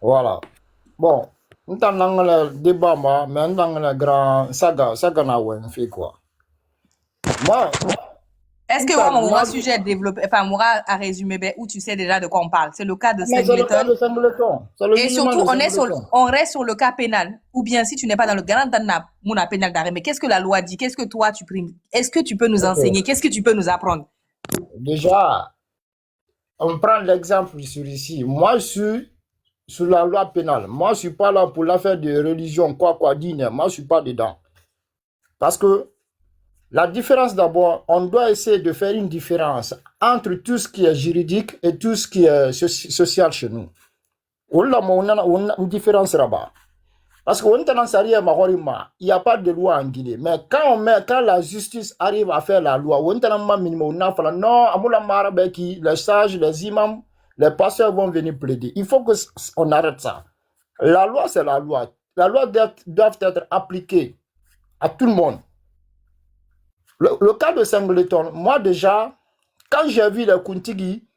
Voilà. Bon, on t'a dans le débat, mais dans le grand saga na ouais, fait quoi. Moi, Est-ce que moi, mon moi, sujet développé, enfin, Moura a résumé ben, où tu sais déjà de quoi on parle. C'est le cas de mais c'est le cas Singleton. de Singleton. C'est le Et jugement surtout, de Singleton. on reste sur le cas pénal. Ou bien, si tu n'es pas dans le grand mouna pénal d'arrêt, mais qu'est-ce que la loi dit? Qu'est-ce que toi, tu primes? Est-ce que tu peux nous enseigner? Ok. Qu'est-ce que tu peux nous apprendre? Déjà, on prend l'exemple sur ici. Moi, je suis sur la loi pénale. Moi, je ne suis pas là pour l'affaire de religion, quoi, dîner. Moi, je ne suis pas dedans. Parce que la différence d'abord, on doit essayer de faire une différence entre tout ce qui est juridique et tout ce qui est social chez nous. On a une différence là-bas. Parce qu'on est dans il n'y a pas de loi en Guinée. Mais quand la justice arrive à faire la loi, on est dans minimum, non, les sages, les imams, les pasteurs vont venir plaider. Il faut qu'on arrête ça. La loi, c'est la loi. La loi doit être appliquée à tout le monde. Le cas de Singleton, moi déjà, quand j'ai vu les Kuntigi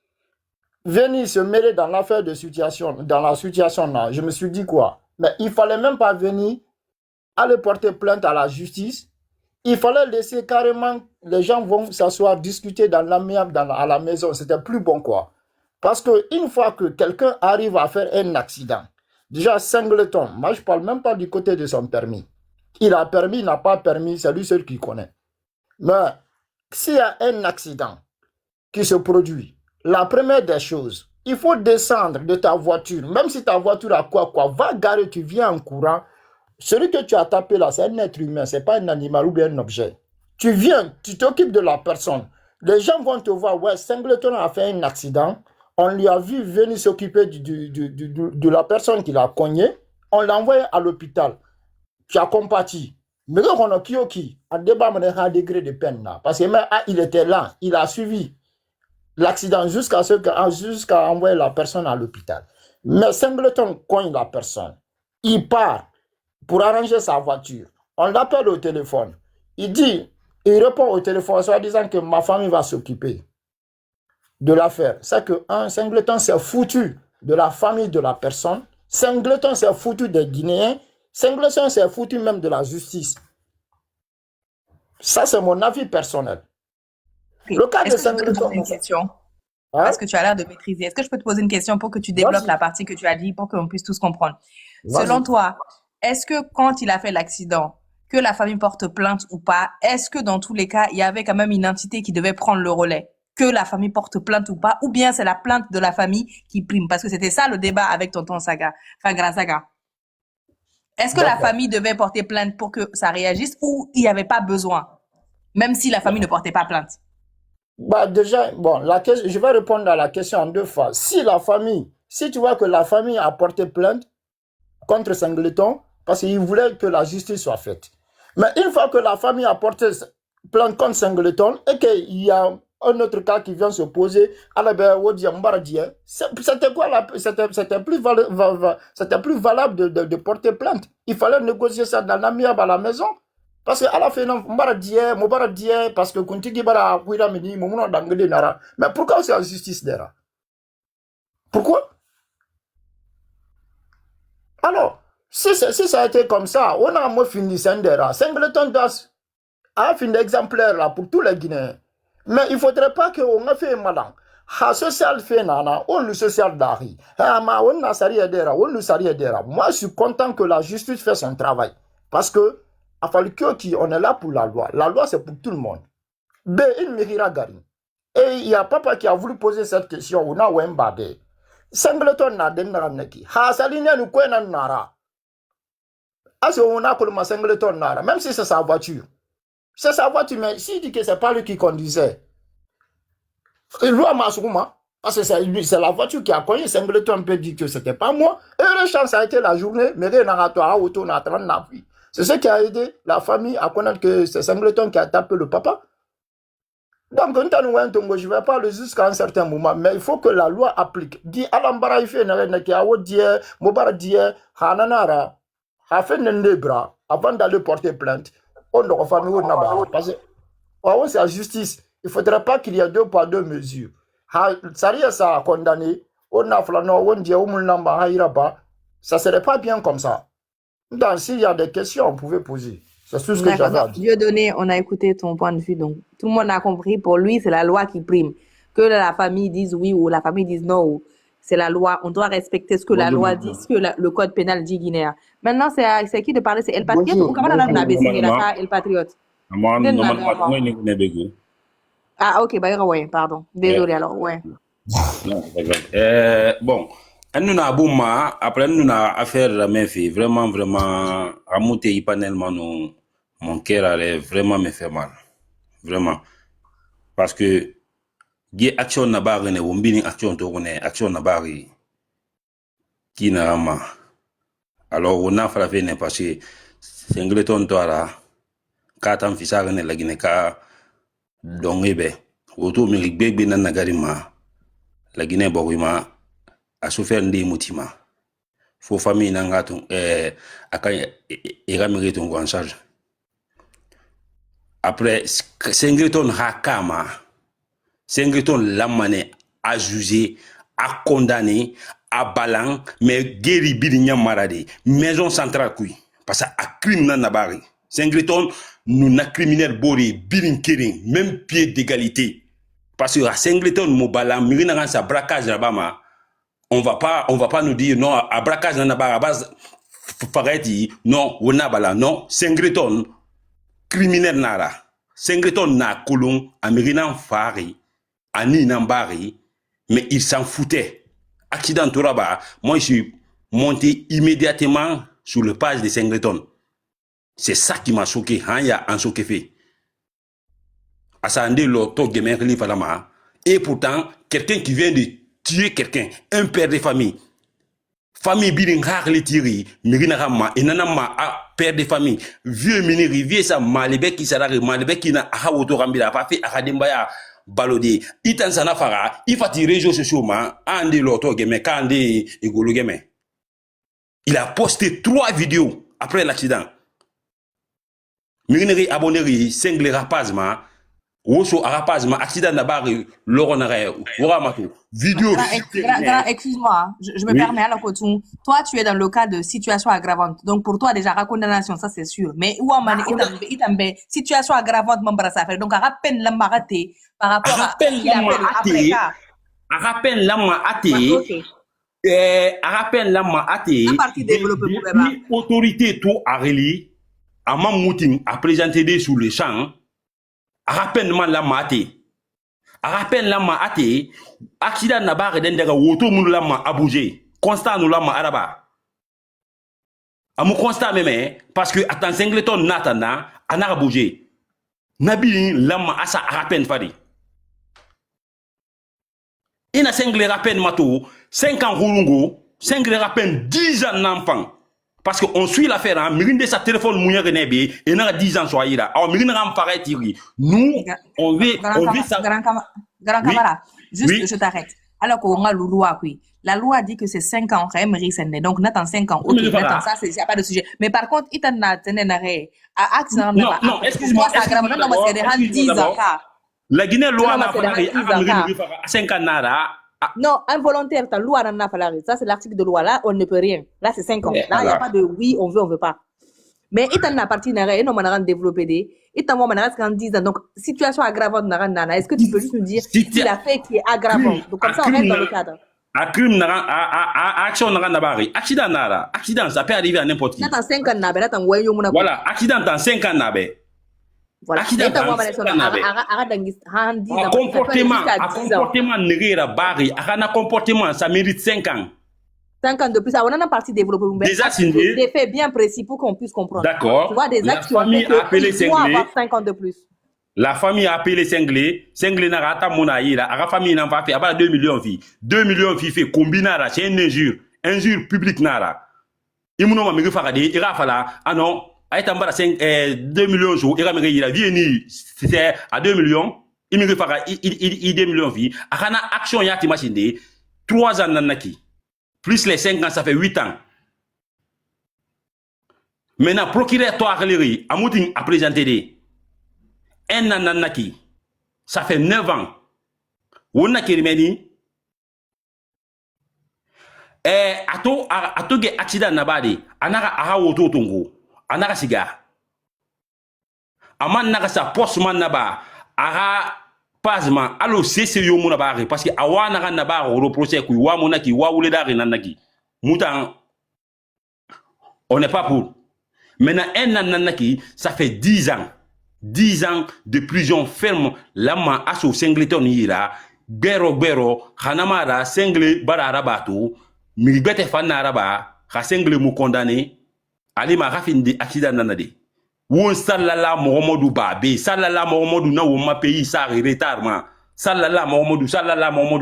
venir se mêler dans l'affaire de situation, dans la situation là, je me suis dit quoi? Mais il fallait même pas venir aller porter plainte à la justice. Il fallait laisser carrément, les gens vont s'asseoir, discuter dans l'amiable, à la maison. C'était plus bon quoi. Parce qu'une fois que quelqu'un arrive à faire un accident, déjà Singleton, moi je ne parle même pas du côté de son permis. Il a permis, il n'a pas permis, c'est lui seul qui connaît. Mais s'il y a un accident qui se produit, la première des choses, il faut descendre de ta voiture, même si ta voiture a quoi, va garer, tu viens en courant. Celui que tu as tapé là, c'est un être humain, c'est pas un animal ou bien un objet. Tu viens, tu t'occupes de la personne. Les gens vont te voir, ouais, Singleton a fait un accident, on lui a vu venir s'occuper de la personne qui l'a cogné, on l'a envoyé à l'hôpital. Tu as compati. Mais on a qui a débat un degré de peine là. Parce que même, il était là, il a suivi l'accident jusqu'à envoyer la personne à l'hôpital. Mais Singleton cogne la personne. Il part pour arranger sa voiture. On l'appelle au téléphone. Il dit, il répond au téléphone en disant que ma famille va s'occuper de l'affaire. C'est que un Singleton s'est foutu de la famille de la personne. Singleton s'est foutu des Guinéens. Singleton s'est foutu même de la justice. Ça, c'est mon avis personnel. Ok. Le cas de Est-ce que je peux te Singleton, poser une question? Parce hein? que tu as l'air de maîtriser. Est-ce que je peux te poser une question pour que tu développes Vas-y, la partie que tu as dit pour qu'on puisse tous comprendre? Selon vas-y. toi, est-ce que quand il a fait l'accident, que la famille porte plainte ou pas, est-ce que dans tous les cas, il y avait quand même une entité qui devait prendre le relais? Que la famille porte plainte ou pas, ou bien c'est la plainte de la famille qui prime? Parce que c'était ça le débat avec tonton Saga, enfin Grand Saga. Est-ce que la D'accord. famille devait porter plainte pour que ça réagisse ou il n'y avait pas besoin, même si la famille ne portait pas plainte? Bah déjà, bon, je vais répondre à la question en deux fois. Si tu vois que la famille a porté plainte contre Singleton, parce qu'il voulait que la justice soit faite. Mais une fois que la famille a porté plainte contre Singleton et qu'il y a un autre cas qui vient se poser, c'était quoi c'était plus valable de porter plainte. Il fallait négocier ça dans l'amiable à la maison. Parce que à la fin, parce que Kuntigi bara Kwira Mini, Momuno Dangele Nara. Mais pourquoi c'est la justice là? Pourquoi? Alors, si ça a été comme ça, on a moins fini Sendera. Singleton a fini exemplaire là pour tous les Guinéens. Mais il ne faudrait pas qu'on ait fait malin. Ha social fait nana, on le social dari. Ha ma on na sari edera, on le sari edera. Moi, je suis content que la justice fait son travail. Parce que, à fallu que on est là pour la loi. La loi, c'est pour tout le monde. B, il me gari. Et il y a papa qui a voulu poser cette question. On a Wembade. Singleton na denra neki. Ha saline nous kwen nara. As on a colma Singleton nara. Même si c'est sa voiture. C'est sa voiture, mais s'il dit que c'est pas lui qui conduisait, il doit m'assumer. Parce que c'est la voiture qui a connu. Singleton peut dire que c'était pas moi. Et le chance ça a été la journée. Mais les narrateurs auto n'a c'est ce qui a aidé la famille à connaître que c'est Singleton qui a tapé le papa. Donc, je ne vais pas le jusqu'à un certain moment, mais il faut que la loi applique. Dit Alambara ife na awo die, mobara die, hananara, hafe bras avant d'aller porter plainte. On doit faire nous naba. Parce que, c'est la justice. Il ne faudrait pas qu'il y ait deux poids, deux mesures. Ça y est, ça a condamné. On a flâné, on dit, on namba haïraba. Ça serait pas bien comme ça. Donc, s'il y a des questions, on pouvait poser. C'est tout ce que D'accord. j'avais à Donc, dire. Dieudonné, on a écouté ton point de vue. Donc, tout le monde a compris. Pour lui, c'est la loi qui prime. Que la famille dise oui ou la famille dise non, c'est la loi. On doit respecter ce que la loi dit, ce que le code pénal dit guinéen. Maintenant, c'est qui de parler? C'est El Patriote ou Bonjour, comment on a bonjour. signé la El Patriote? Ah, ok, bah, ouais, pardon. Désolé alors, ouais. Non, bon, nous avons après nous avons affaire la même fille, vraiment, à monter panellement mon cœur allait vraiment me faire mal. Vraiment. Parce que, il action na bari ne, wombini action to ne, action na bari, qui n'a rama. Alors, on a fait ne parce que, singleton to ala, katam fisare ne lagine ka, dongebe, auto mi bebe na nagarima, lagine borima, a souffert de mutima. Faut famille nangaton aka mérite en charge. Après Singleton hakama, Singleton lamane a jugé, a condamné, a balan, mais guéri birinya marade, maison centrale kui, parce que a crime nan nabari. Singleton nous na criminel bori birin kering, même pied d'égalité. Parce que à Singleton mo balan, mirina sa braquage là-bas. On va pas nous dire non, à braquage dans la base, non, on n'a pas là, non, Singleton, criminel nara, Singleton na colon, américain fari, ani nambari, mais il s'en foutait. Accident Touraba, moi je suis monté immédiatement sur le page de Singleton. C'est ça qui m'a choqué, hein, il y a un choqué fait. Asande l'auto gamin falama, et pourtant, quelqu'un qui vient de tuer quelqu'un, un père de famille, famille birin hakli tiri mirina kama enana ma père de famille vieux miniri vieux sa malebe ki sarare malebe ki na hawoto kambira pa fi akademba ya balodi itan sana fara ifati réseaux sociaux ma ande loto geme kande egolo geme. Il a posté 3 vidéos après l'accident. Mirineri abonneri single rapazma woso arapazma accident na bari loronare woramato vidéo. Excuse-moi, je me permets à la coton. Toi, tu es dans le cas de situation aggravante. Donc, pour toi, déjà, condamnation, ça, c'est sûr. Mais, où itambe, situation aggravante, membra ça fait. Donc, à rappel, la maraté, par rapport à ce qu'il a fait après ça. À rappel, la maraté, à rappel, la maraté, autorité tout à relier, à Mamouting, à présenter des sous les champs, à rappel, la maraté. A rappel lama ate accident na bare den daga woto mun lama a bougé constat nous lama araba amu constat même parce que attends Singleton natana ana bougé nabi lama asa a rappel fadi ina Single rappel mato 5 ans roulungo Single rappel 10 ans d'enfant parce que on suit l'affaire hein mirinde sa téléphone mounya renebe et na 10 ans soyira alors mirinde ram farait tiri nous on veut ça grand camarade juste oui. Je t'arrête alors qu'on a loi oui la loi dit que c'est 5 ans donc n'attend 5 ans OK n'attend ça c'est pas de sujet mais par contre il n'a tenenare à accident non excuse-moi ça grave non c'est de 10 ans la Guinée loi n'a pas 5 ans nara. Non, involontaire, ta loi n'a pas ça c'est l'article de loi là, on ne peut rien. Là c'est 5 ans. Là il y a pas de oui, on veut pas. Mais il t'en a parti et non on développé des il t'en a quand 10 ans. Donc situation aggravante nana, est-ce que tu peux juste nous dire qu'il a fait qui est aggravant. Donc comme ça on reste dans le cadre. A crime à action nara bari. Accident ça peut arriver à n'importe qui. Là dans 5 ans na là t'en voyons mon. Voilà, accident dans 5 ans na voilà. Comportement négrera barri, un comportement, ça mérite 5 ans. 5 ans de plus, on en a partie développée. Déjà signé. Des faits bien précis pour qu'on puisse comprendre. D'accord. Tu vois, des actes qui ont fait qu'il doit avoir 5 ans de plus. La famille a appelé Single n'a pas monaï, la famille n'a pas fait, à 2 millions de filles. 2 millions de filles fait combinara, c'est une injure publique nara. Il m'a dit, il va falloir, ah non, à 2 millions de jours, il a vie c'est à 2 millions, il me fait il 2 millions de vies. À la action, il y a 3 ans nanaki. Plus les 5 ans, ça fait 8 ans. Maintenant, procureur toi Aléry, Amouting a présenté des 1 an nanaki. Ça fait 9 ans. On a qui remède ato ge accident na bade anaka aha woto tongo anaka siga aman naka sa postman na ba aha pasma alo sese yo muna ba parce que awana kan na ba ro procès ku wa mona ki wa wule da nanaki mutan on n'est pas pour. Maintenant, un an nanaki, ça fait 10 ans. 10 ans de prison ferme. Lama aso Singleton yira. Bero, hanamara, Single bararabato. Milibete fanaraba. Ha Single mou condamné. Ali ma rafin de accident nanade. Won salala Mohamedou Babe. Salala Mohamedou na woma pays sa retard ma. Salala Mohamedou.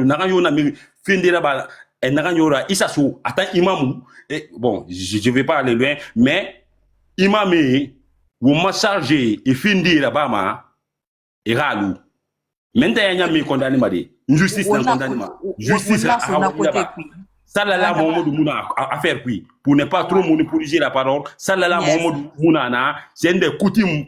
Naran yo na mi fin de la ba. Et naran yora isaso. Attends imamou. Bon, je ne vais pas aller loin, mais imamé, ou m'a chargé et fini là-bas, et ralou. Maintenant, il y a mis condamné, justice dans condamné. Justice là, ça là, Mohamedou Mouna, affaire puis, pour ne pas trop monopoliser la parole, ça là, Mohamedou Mouna, c'est des coutumes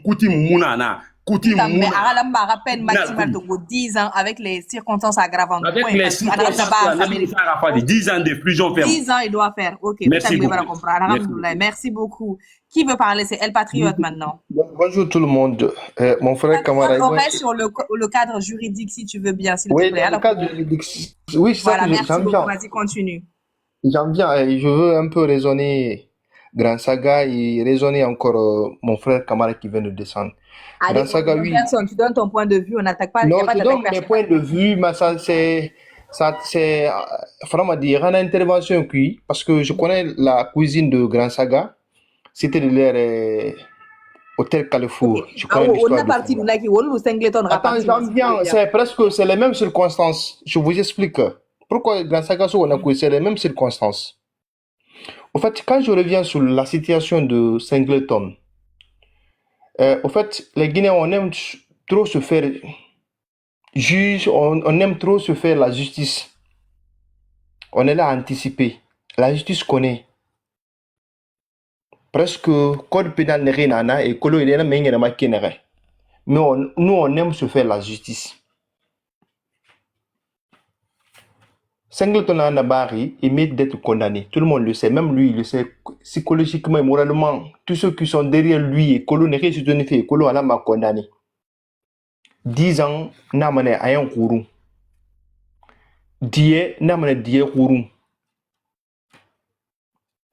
Mouna. Mais à la peine maximale de 10 ans avec les circonstances aggravantes. Avec les circonstances aggravantes, 10 ans de prison ferme. 10 ans, il doit faire. Ok, merci beaucoup. Merci beaucoup. Qui veut parler? C'est El Patriote maintenant. Bonjour tout le monde. Mon frère camarade. On reste sur le cadre juridique si tu veux bien, s'il te plaît. Le cadre juridique. Oui, c'est voilà, ça que merci j'aime beaucoup. bien. Vas-y, continue. J'aime bien. Je veux un peu raisonner Grand Saga et raisonner encore mon frère camarade qui vient de descendre. Allez, Saga, oui. Personne, tu donnes ton point de vue, on n'attaque pas. Non, je donne mes points de vue, mais ça c'est vraiment dire une intervention qui, parce que je connais la cuisine de Grand Saga, c'était de l'ère Hôtel Carrefour. Okay. Je connais l'histoire. Attends, j'aime bien, c'est les mêmes circonstances. Je vous explique. Pourquoi Grand Saga, c'est les mêmes circonstances. En fait, quand je reviens sur la situation de Singleton, au fait, les Guinéens, on aime trop se faire juge, on aime trop se faire la justice. On est là à anticiper. La justice connaît. Presque code pénal n'est rien et colo il est là mais il n'y a pas qui n'est rien. Mais nous on aime se faire la justice. Singleton a Nabari, il mérite d'être condamné. Tout le monde le sait, même lui il le sait psychologiquement et moralement. Tous ceux qui sont derrière lui et colo n'est rien sur fait et colo a condamné. 10 ans n'a mané à un courou. 10 n'a mané 10 courou.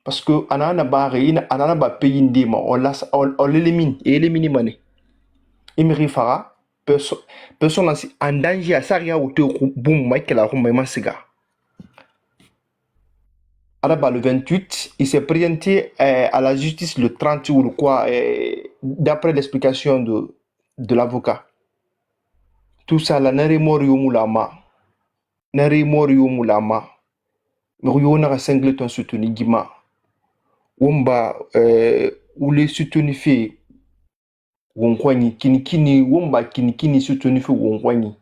Parce que anana bari anana ba pays ndima on l'élimine et élimine mané imri fara personne en danger à saria ou te boum Michael a romain siga araba le 28 il s'est présenté à la justice le 30 ou quoi d'après l'explication de l'avocat tout ça la nare morio mulama mais na Singleton soutenu gima womba ou les soutenu fait wonkwani kini womba kini soutenu fait wonkwani.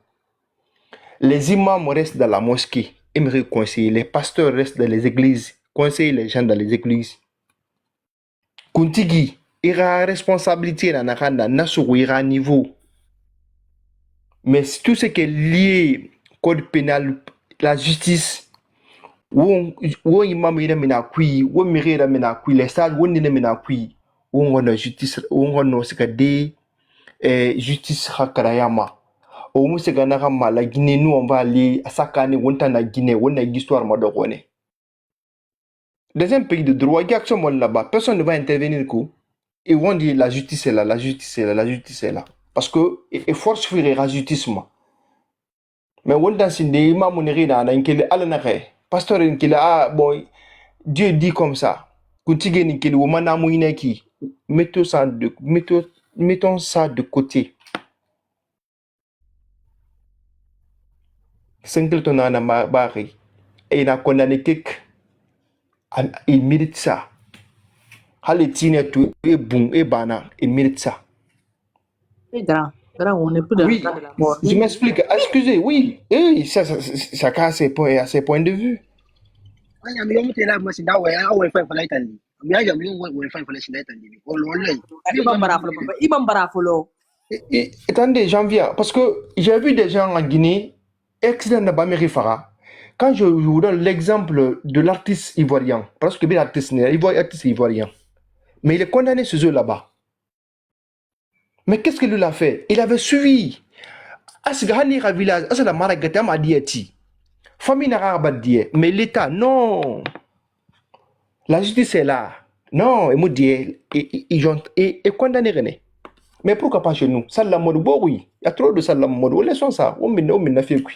Les imams restent dans la mosquée et me conseiller, les pasteurs restent dans les églises, conseillent les gens dans les églises. Kuntigi ira responsabilité dans nakanda nasu ira niveau. Mais tout ce qui est lié code pénal, la justice wo imam ina mina kui wo mirera mina kui les sages wo nina mina kui wo ngono justice wo ngono sikade justice hakarayama o musika na kama la Guinée nous on va aller à sakane wonta na Guinée wona histoire madokone dans un pays de droit il y a action là-bas personne ne va intervenir coup et on dit la justice est là parce que et force fuir la justice mais wonta sinde imam nirina na nkele ala na pasteur Nkila, bon, Dieu dit comme ça. Mettons ça de côté. Singleton a barré. Et il a condamné quelqu'un. Il mérite ça. Haletine tout et boum et bana. Il mérite ça. C'est grand. On est plus dans oui, la mort. Je m'explique. Excusez, oui. Ça casse ses points de vue. Attendez, j'en viens. Parce que j'ai vu des gens en Guinée, accident de Bamérifara. Quand je vous donne l'exemple de l'artiste ivoirien, parce que l'artiste ivoirien, mais il est condamné ce jeu là-bas. Mais qu'est-ce que lui a fait? Il avait suivi. Asgahani village, Asala Maragatam a dit famille n'a pas dit, mais l'État, non. La justice est là. Non, il m'a dit, et condamné René. Mais pourquoi pas chez nous? Salam mode, oui. Il y a trop de salam mode. Laissons ça. On m'a fait quoi?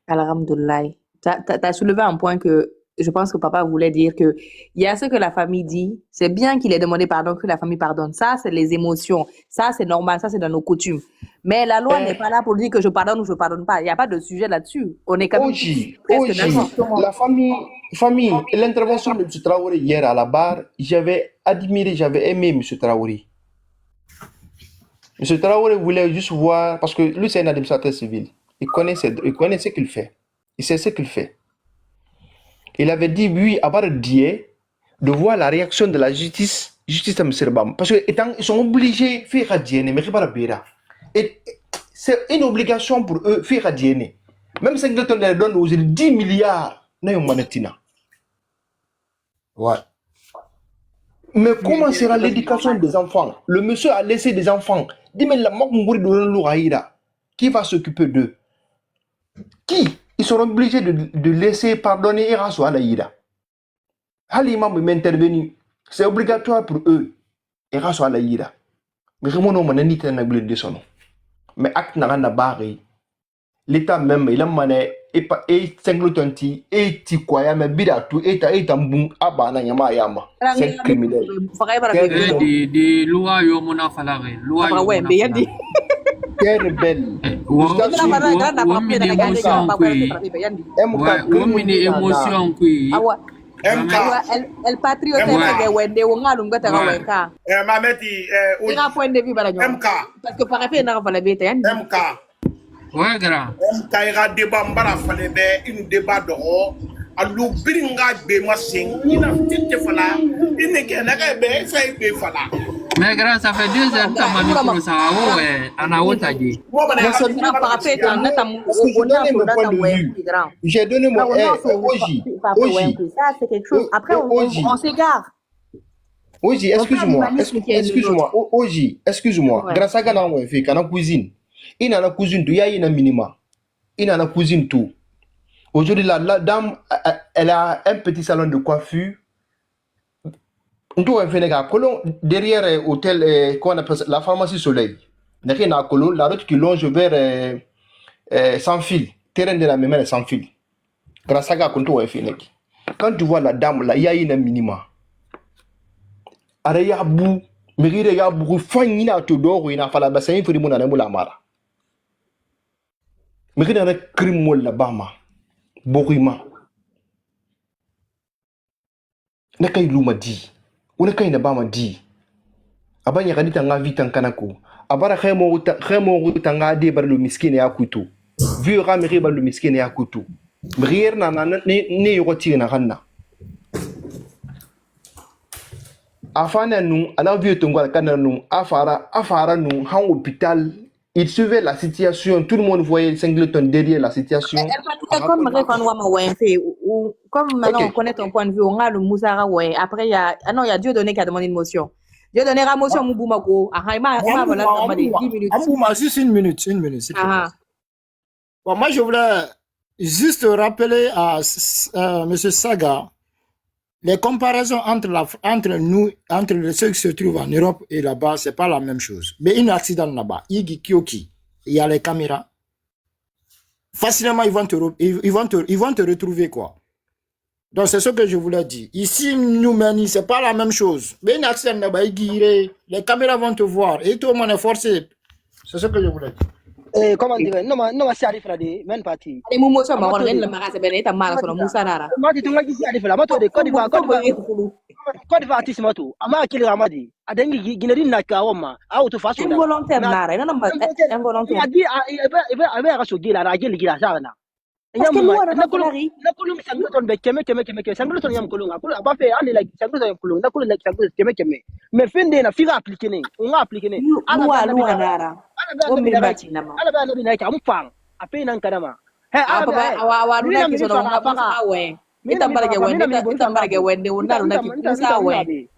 Alhamdoulilah. T'as soulevé un point que je pense que papa voulait dire que il y a ce que la famille dit. C'est bien qu'il ait demandé pardon, que la famille pardonne. Ça, c'est les émotions. Ça, c'est normal. Ça, c'est dans nos coutumes. Mais la loi n'est pas là pour dire que je pardonne ou je pardonne pas. Il n'y a pas de sujet là-dessus. On est quand même presque d'accord. La famille, l'intervention de M. Traoré hier à la barre, j'avais admiré, j'avais aimé M. Traoré. M. Traoré voulait juste voir, parce que lui, c'est un administrateur civil. Il connaît ce qu'il fait. Il sait ce qu'il fait. Il avait dit, oui, à part dire, de voir la réaction de la justice à M. Bam. Parce qu'ils sont obligés de faire dire, mais pas la. Et c'est une obligation pour eux de faire dire. Même si Singleton leur donne aux 10 milliards, Ouais. Mais comment sera l'éducation des enfants? Le monsieur a laissé des enfants. Dis-moi, qui va s'occuper d'eux? Qui? Ils seront obligés de laisser pardonner et rassurer la Ida. Halima m'intervenu. C'est obligatoire pour eux. Et rassurer la Ida. Mais je m'en ai son. Mais acte n'a rien barré. L'État même, il a mané et Singleton et Tikwaya, mais Bidatu et Tambung Abana Yama Yama. C'est criminel. Des lois Yomona Falare. Loi Terrible. El patriote que wende wonga lunga tanga wenka. Mameti Ira point de vue bala MK. Parce que par effet na fala bete yan. MK. Ouais grand. MK ira débat mbara fale be une débat d'or. Alu biringa be masing ina tite fala. Ine ke na ka be fay be fala. Mais grand, ça fait 2 heures que ma micro ça va ouais, ana otaji. J'ai donné mon Oji. Ça c'est quelque chose. Après on s'égare. Oji, excuse-moi. Oji, excuse-moi. Grâce à Gana on fait kana cuisine. Il a la cuisine tout, il y a une minima. Il a la cuisine tout. Aujourd'hui la dame elle a un petit salon de coiffure. Derrière hôtel, qu'on appelle la pharmacie Soleil. Derrière la route qui longe vers sans fil. Terrain de la mémoire sans fil. Grâce à quand tu vois la dame là, il y a une minima. Araya bou, mais ya bou, fanny na to doro ina fala bassin pour mon amour la mara. Mais il y a un crime la bama. Borima. Naka iluma dit. Una kai na bama di abanya kadita nga vitan kanako abara khemo tanga de bar lo miskine ya kutu vieux ramiri bar lo miskine ya kutu brière na ne yoti na kanna afana nu ala vieux tongo kana nu afara nu han hôpital il suivait la situation, tout le monde voyait Singleton derrière la situation. Comme maintenant on connaît ton point de vue, on a le Moussara, ouais. Après il y a Dieu donné qui a demandé une motion. Dieu donné la motion Mouboumako. Voilà 10 minutes. Juste une minute. Bon, moi je voulais juste rappeler à M. Saga les comparaisons entre nous, entre ceux qui se trouvent en Europe et là-bas, c'est pas la même chose. Mais un accident là-bas, il y a les caméras. Facilement, ils vont te retrouver quoi. Donc c'est ce que je voulais dire. Ici, nous, c'est pas la même chose. Mais un accident là-bas, les caméras vont te voir et tout le monde est forcé. C'est ce que je voulais dire. Comment dire? Non, c'est arrivé là, même parti. Les mots sont marrants, le magasin ben est à mal sur le Moussara. Moi, tu m'as dit arrivé là, toi de Côte d'Ivoire artiste moto. Ama kile ramadi. Adengi gineri na kawama. Au to façon. Involontaire nara, non pas involontaire. Il avait raso gila ragil gila sana. Parce que moi, nakulung Singleton be keme Singleton yam kulung akulu abafe ali like Singleton yam kulung nakulung like Singleton keme mais finde na figa appliquer ne on a appliquer ne loi nara ala ba na bi na ka amfang ape nan kanama papa awa luna ki so nga musa we ita barage wende ita barage wende wona luna ki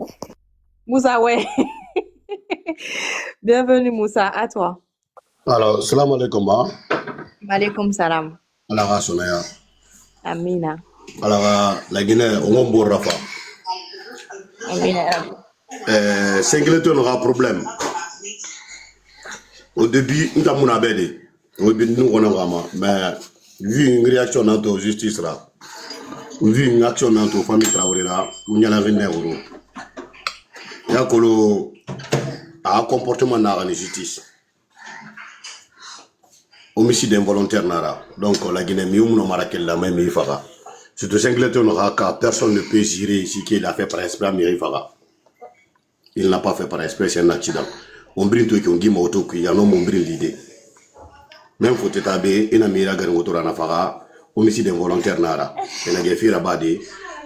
Moussa we bienvenue Moussa, à toi. Alors, salam alaikum. Maaleykum salam. Alors, Sonaya. Amina. Alors, la Guinée, on va boire Rafa. Amina. Singleton aura problème. Au début, nous avons un bébé. Au début, nous avons mais vu une réaction dans la justice, vu une action dans la famille Traoré, nous avons un euro. Il y a un comportement dans la justice. Homicide involontaire nara. Donc la Guinée mium no marakel la même ifara. Surtout Singleton Raka, personne ne peut jurer ici qu'il a fait par esprit mais ifara. Il n'a pas fait par esprit, c'est un accident. On brille tout qui on dit moto qui y a non mon brille l'idée. Même faut t'établir et na mira gar moto na fara homicide involontaire nara. Et na gefi rabade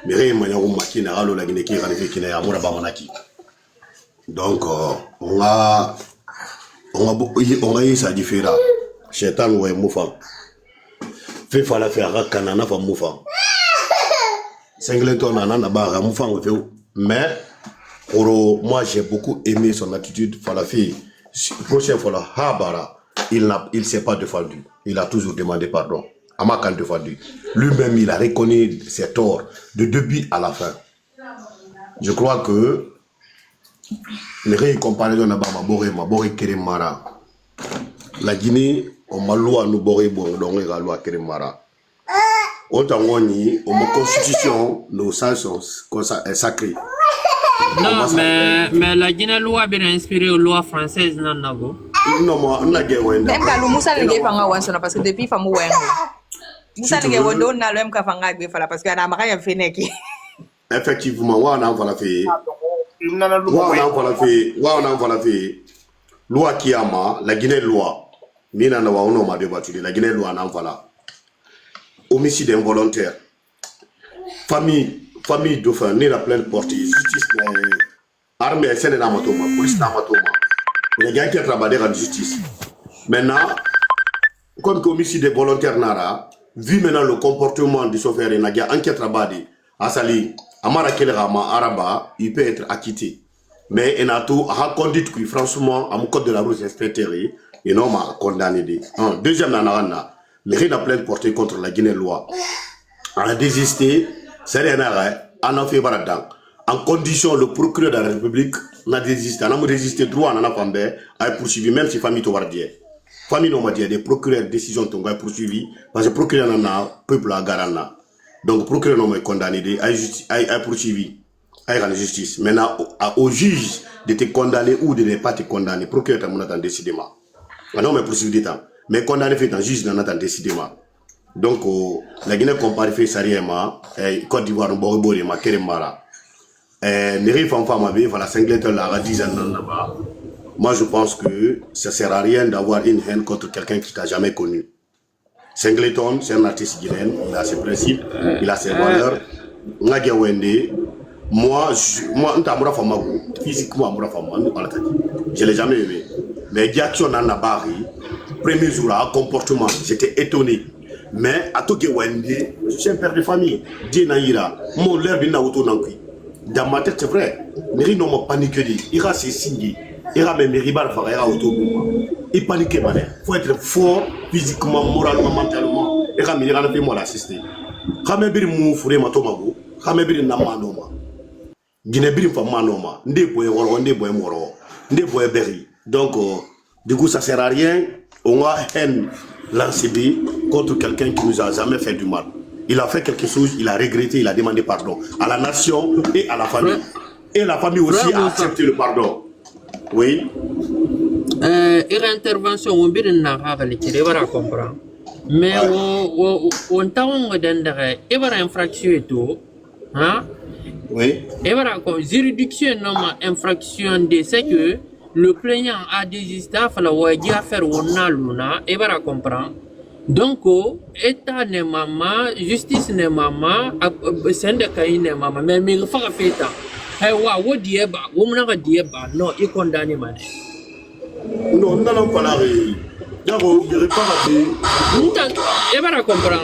mais rien mania ou makina alo la Guinée qui arrive qui na amura ba manaki. Donc on a eu ça différent. Chetan ouais moufan. Fait fallait faire kanana fa moufan. Singleton nana ba moufan fait mais moi j'ai beaucoup aimé son attitude Falafi. Prochaine fois là habara il s'est pas défendu. Il a toujours demandé pardon. Amakan défendu. Lui-même il a reconnu ses torts de début à la fin. Je crois que les comparaisons na ba mabore Keremara. La Guinée on m'a loi nous boré bon donc la loi Keremara. On t'engoni on ma constitution nos sens sont sacrés. Non mais la Guinée loi bien inspirée aux lois françaises non nago. Non moi on a gagné. Même quand Moussa le gay fanga wanso parce que depuis famu wengo. Moussa le gay wondo na lem ka fanga gbe fala parce que na maka ya feneki. Effectivement on a fala fait. On a fala fait. Loi Kiama la Guinée loi. Mina na wa ono ma débattu la Guinée loi na voilà. Homicide involontaire. Famille dauphin ni la pleine portée justice armée c'est na matoma police na matoma. Les gars qui travaillent en justice. Maintenant comme homicide involontaire nara vu maintenant le comportement du chauffeur et na gars enquête rabadi asali amara kelrama araba il peut être acquitté. Mais il a tout à conduite qui franchement à mon code de la route inspecteur et non m'a condamné. Deuxième nanana, mairie n'a plein portée contre la Guinée loi. On a désisté, c'est rien on a fait baradang. En condition le procureur de la République n'a désisté, on a résisté droit on a pas à poursuivi même si famille tovardier. Famille non des procureurs décision tonga poursuivi parce que procureur n'a a peuple à garana. Donc procureur non est condamné à poursuivi. À la justice. Maintenant, au juge de te condamner ou de ne pas te condamner, procureur t'a décidément. Non, mais poursuivre du temps. Mais condamner fait un juge n'en a décidément. Donc, la Guinée compare fait sérieusement, Côte d'Ivoire, Boribori, Keremara. Mairie Fanfam avait, voilà, Singleton là, 10 ans là-bas. Moi, je pense que ça ne sert à rien d'avoir une haine contre quelqu'un qui t'a jamais connu. Singleton, c'est un artiste guinéen, il a ses principes, il a ses valeurs. Moi, physiquement, je ne l'ai jamais aimé. Mais Diaction dans la barre, premier jour, à comportement, j'étais étonné. Mais à tout Wende, je suis un père de famille. Dinaïra, mon l'air d'une auto nankui. Dans ma tête, c'est vrai. Mairie n'a pas paniqué. Il a ses signes. Il a même Mairie Bar Farah auto. Il panique, il faut être fort physiquement, moralement, mentalement. Il a mis fait moi l'assister. Kamebir mou fourré ma tomago. Kamebir n'a pas noma. Guinée-Birim fa manoma, ndé boy woro, ndé boy moro, ndé boy berry. Donc, du coup, ça sert à rien. On a haine lancée contre quelqu'un qui nous a jamais fait du mal. Il a fait quelque chose, il a regretté, il a demandé pardon à la nation et à la famille. Et la famille aussi a accepté le pardon. Oui. Une intervention, on peut la comprendre. Mais on t'a il y a une infraction et tout. Hein? Oui. Et voilà, comme juridiction infraction de c'est que le plaignant a désisté à faire on a luna et voilà comprendre. Donc état ne maman, justice ne maman, syndicat ne maman, mais il faut faire ça. Hey wa dieba, wo mna dieba, non il condamné mané. Non, non pas la D'accord, il répond à des. Et voilà, comprendre.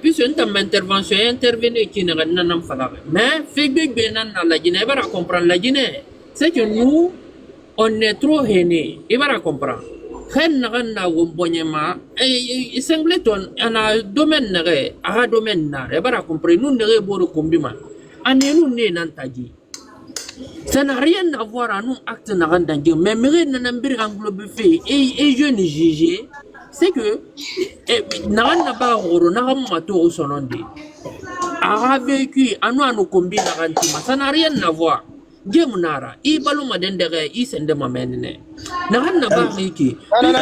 Puisque une intervention intervenue qui n'est pas nan fala. Mais fait que nan la Guinée, et voilà, comprendre la Guinée. C'est que nous, on est trop hainés. Et voilà, comprendre. Hen na wombonyema. Et Singleton, on a domaine nere, a domaine na. Et voilà, comprendre. Nous nere boro kombima. Ane nous ne nantaji. Ça n'a rien à voir à nous actes narandangue. Mais mérite n'ambir englobe fait et je ne juge. C'est que naran n'a pas roro naran mato au sononde. A vécu à nous combien narantima. Ça n'a rien à voir. Gemunara, I balou madendere, I sende ma menene. Naran n'a pas réki. M'a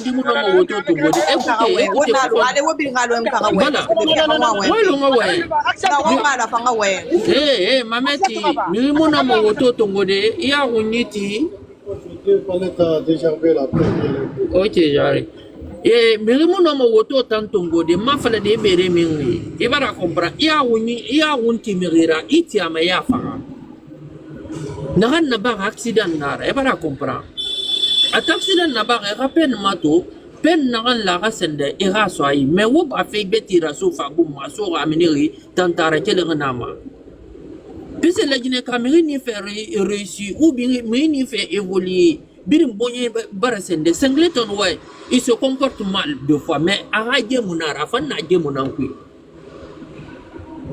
dit mon nom au tout le monde. Écoutez, mameti, mi mon nom au tout le monde. Il y a unity. Ok, j'arrive. Et mon nom au tout tantongo de ma fala de bere mingi. Il va comprendre. Il y a unti mirira, iti amaya fara. Naran na ba accident nara, e bara comprendre. At accident na ba rappel mato, pen naran la rasende e rasoi, mais wo ba fait betira so fa bum so amineri tantara kele nama. Pese la Guinée Cameroun ni fait réussir ou bien ni fait évoluer. Birim bonye barasende Singleton ouais, il se comporte mal deux fois, mais araje munara fan na je munankui.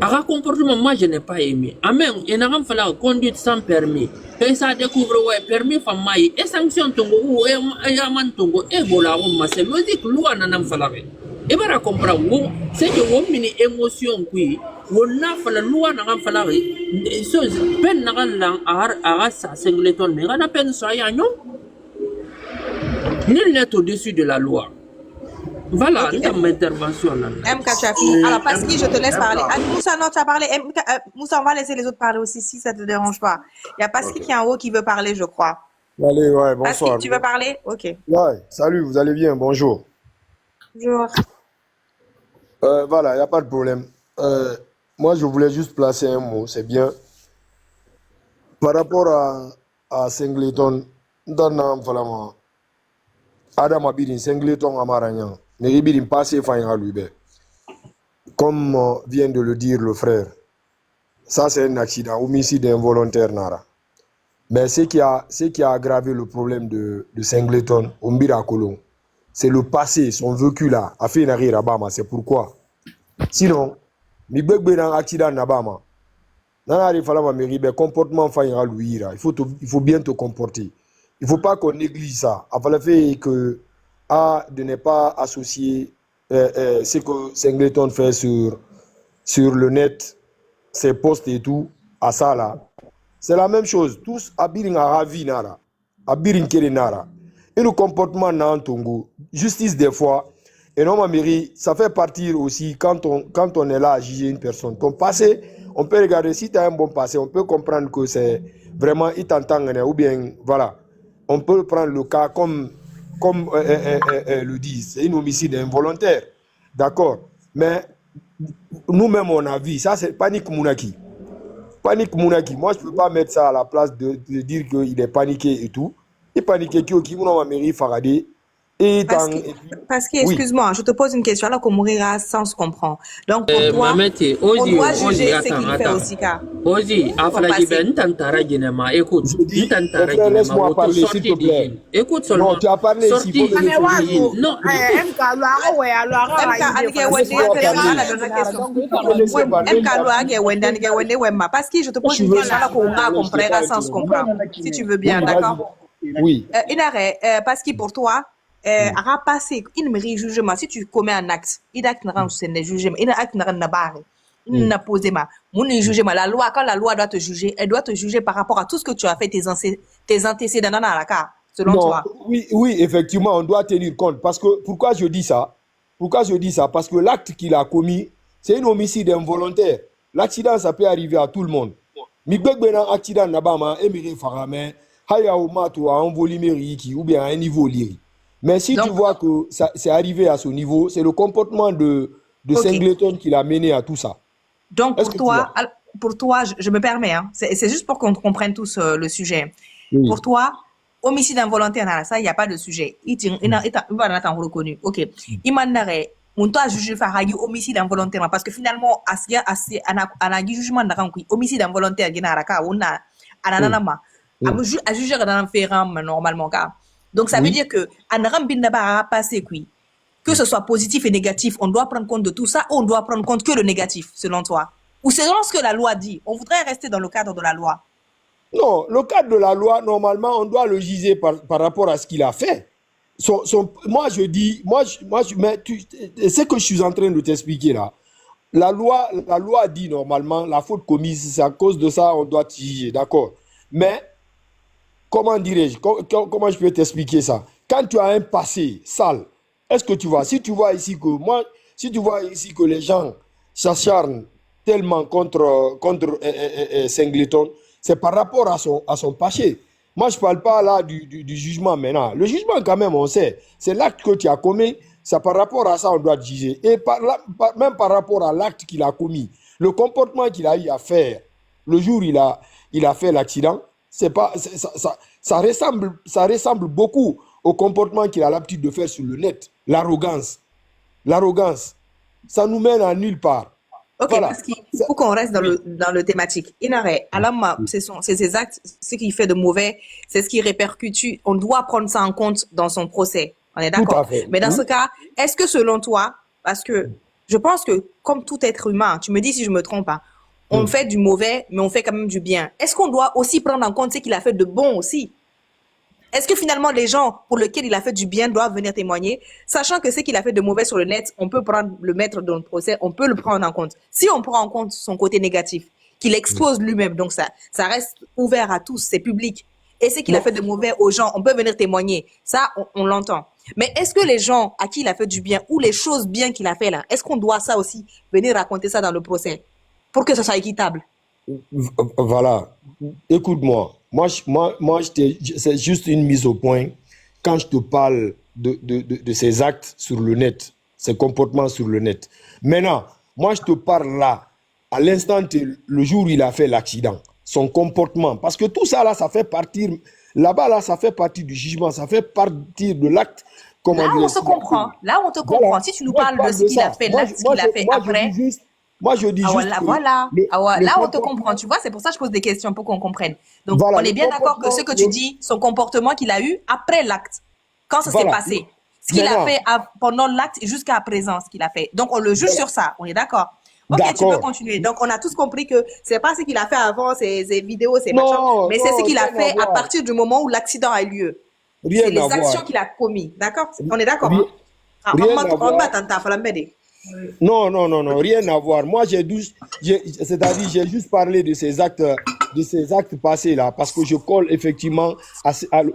À comportement, moi je n'ai pas aimé. Amen, il n'a pas fallu conduite sans permis. Et ça découvre, ouais, permis femme et sanction tongo ou yaman tongo et voilà, c'est logique, loi n'a pas fallu. Et voilà, comprendre, c'est que vous avez une émotion, oui, on a fallu, loi n'a pas fallu. Peine n'a pas à ça, Singleton, mais on a peine soyant, non? Nul n'est au-dessus de la loi. Voilà, une intervention. M. Kachafi. Alors, parce que je te laisse parler. Ah, Moussa, non, tu as parlé. Moussa, on va laisser les autres parler aussi, si ça te dérange pas. Il y a Pascal qui est en haut qui veut parler, je crois. Allez, ouais, bonsoir. Pascal, tu veux parler? Ok. Ouais, salut, vous allez bien, bonjour. Bonjour. Voilà, il n'y a pas de problème. Moi, je voulais juste placer un mot, c'est bien. Par rapport à Singleton, dans vraiment, Adam Abirin, Singleton Amaragnan. Neribirim passé Fayra Lubé. Comme vient de le dire le frère, ça c'est un accident, homicide involontaire Nara. Mais ce qui a aggravé le problème de Singleton, Ombira Kolon, c'est le passé, son vécu là, a fait une arrière à Bama, c'est pourquoi. Sinon, mi begbe dans accident na Bama. Nanari falama meribe comportement Fayra Louira, il faut bien te comporter. Il ne faut pas qu'on néglige ça. Il fallait faire que de ne pas associer ce que Singleton fait sur le net, ses posts et tout, à ça là. C'est la même chose. Tous abirin a ravi nara, abirin kere nara. Et le comportement dans Tongo, justice des fois, et non ma mairie, ça fait partir aussi quand on est là à juger une personne. Ton passé, on peut regarder si tu as un bon passé, on peut comprendre que c'est vraiment itantang ou bien voilà. On peut prendre le cas comme le disent, c'est un homicide involontaire. D'accord. Mais nous-mêmes, on a vu, ça c'est panique Mounaki. Panique Mounaki. Moi, je ne peux pas mettre ça à la place de dire qu'il est paniqué et tout. Il paniqué qui m'a mairie Faraday. Parce que, excuse-moi, je te pose une question, alors qu'on mourra sans se comprendre. Donc, pour toi, on doit juger ce qu'il fait aussi, car. Ozi, Afalaki Ben Tantara Genema, écoute, Tantara Genema, laisse-moi parler, s'il te plaît. Écoute seulement. Non, tu as parlé ici, il faut le laisser. Non, parce que je te pose une question, alors qu'on comprendra sans se comprendre. Si tu veux bien, d'accord? Oui. Une arrêt, parce que pour toi, à passer une jugement si tu commets un acte il acte n'a pas jugement il acte n'a pas il n'a posé ma mon jugement la loi quand la loi doit te juger elle doit te juger par rapport à tout ce que tu as fait tes antécédents dans la cas selon toi. Oui, effectivement on doit tenir compte parce que pourquoi je dis ça parce que l'acte qu'il a commis c'est un homicide involontaire. L'accident ça peut arriver à tout le monde. Mi begbe na accident na ba ma emire farame haya o mato a envolé qui ou bien à un niveau lyrique. Mais si donc, tu vois que c'est arrivé à ce niveau, c'est le comportement de Singleton qui l'a mené à tout ça. Donc pour toi, je me permets, hein, c'est juste pour qu'on comprenne tous le sujet. Oui. Pour toi, homicide involontaire, ça, il n'y a pas de sujet. Il va reconnu. Ok. Il m'a dit, on doit juger Faragi homicide involontaire parce que finalement, un jugement de homicide involontaire, on a à juger dans un normalement. Donc, ça veut dire que, que ce soit positif et négatif, on doit prendre compte de tout ça ou on doit prendre compte que le négatif, selon toi? Ou selon ce que la loi dit? On voudrait rester dans le cadre de la loi. Non, le cadre de la loi, normalement, on doit le juger par rapport à ce qu'il a fait. Moi, je dis, ce que je suis en train de t'expliquer là, la loi dit normalement, la faute commise, c'est à cause de ça, on doit juger, d'accord. Mais, comment dirais-je, comment je peux t'expliquer ça? Quand tu as un passé sale, est-ce que tu vois, si tu vois ici que les gens s'acharnent tellement contre Singleton, c'est par rapport à son passé. Moi, je ne parle pas là du jugement maintenant. Le jugement, quand même, on sait. C'est l'acte que tu as commis. C'est par rapport à ça on doit te juger. Et même par rapport à l'acte qu'il a commis, le comportement qu'il a eu à faire, le jour où il a fait l'accident, ça ressemble beaucoup au comportement qu'il a l'habitude de faire sur le net. L'arrogance, ça nous mène à nulle part. Ok, voilà. Parce qu'il faut qu'on reste dans le thématique. Inaré, Alama, c'est ses actes, ce qu'il fait de mauvais, c'est ce qui répercute. On doit prendre ça en compte dans son procès. On est d'accord. Mais dans ce cas, est-ce que selon toi, parce que je pense que comme tout être humain, tu me dis si je me trompe pas, on fait du mauvais, mais on fait quand même du bien. Est-ce qu'on doit aussi prendre en compte ce qu'il a fait de bon aussi? Est-ce que finalement les gens pour lesquels il a fait du bien doivent venir témoigner, sachant que ce qu'il a fait de mauvais sur le net, on peut le mettre dans le procès, on peut le prendre en compte. Si on prend en compte son côté négatif, qu'il expose lui-même, donc ça reste ouvert à tous, c'est public. Et ce qu'il a fait de mauvais aux gens, on peut venir témoigner. Ça, on l'entend. Mais est-ce que les gens à qui il a fait du bien ou les choses bien qu'il a fait là, est-ce qu'on doit ça aussi venir raconter ça dans le procès pour que ça soit équitable? Voilà. Écoute-moi. Moi, c'est juste une mise au point quand je te parle de ces actes sur le net, ces comportements sur le net. Maintenant, moi, je te parle là, à l'instant, le jour où il a fait l'accident, son comportement. Parce que tout ça, là, ça fait partie, là-bas, là, ça fait partie du jugement, ça fait partie de l'acte. Là, on se comprend. Là, on te comprend. Voilà. Si tu nous parles de ce qu'il a fait, l'acte qu'il a fait après. Moi, je dis juste. Voilà. Là, on te comprend. Tu vois, c'est pour ça que je pose des questions pour qu'on comprenne. Donc, voilà, on est bien d'accord que ce que tu dis, son comportement qu'il a eu après l'acte, quand ça s'est passé, ce qu'il a fait pendant l'acte et jusqu'à présent, ce qu'il a fait. Donc, on le juge sur ça. On est d'accord. Ok, tu peux continuer. Donc, on a tous compris que c'est pas ce qu'il a fait avant, ses vidéos, ses machins, mais c'est ce qu'il a fait à partir du moment où l'accident a eu lieu. C'est les actions qu'il a commises. D'accord? On est d'accord. Non, rien à voir. Moi, j'ai juste parlé de ces actes passés là, parce que je colle effectivement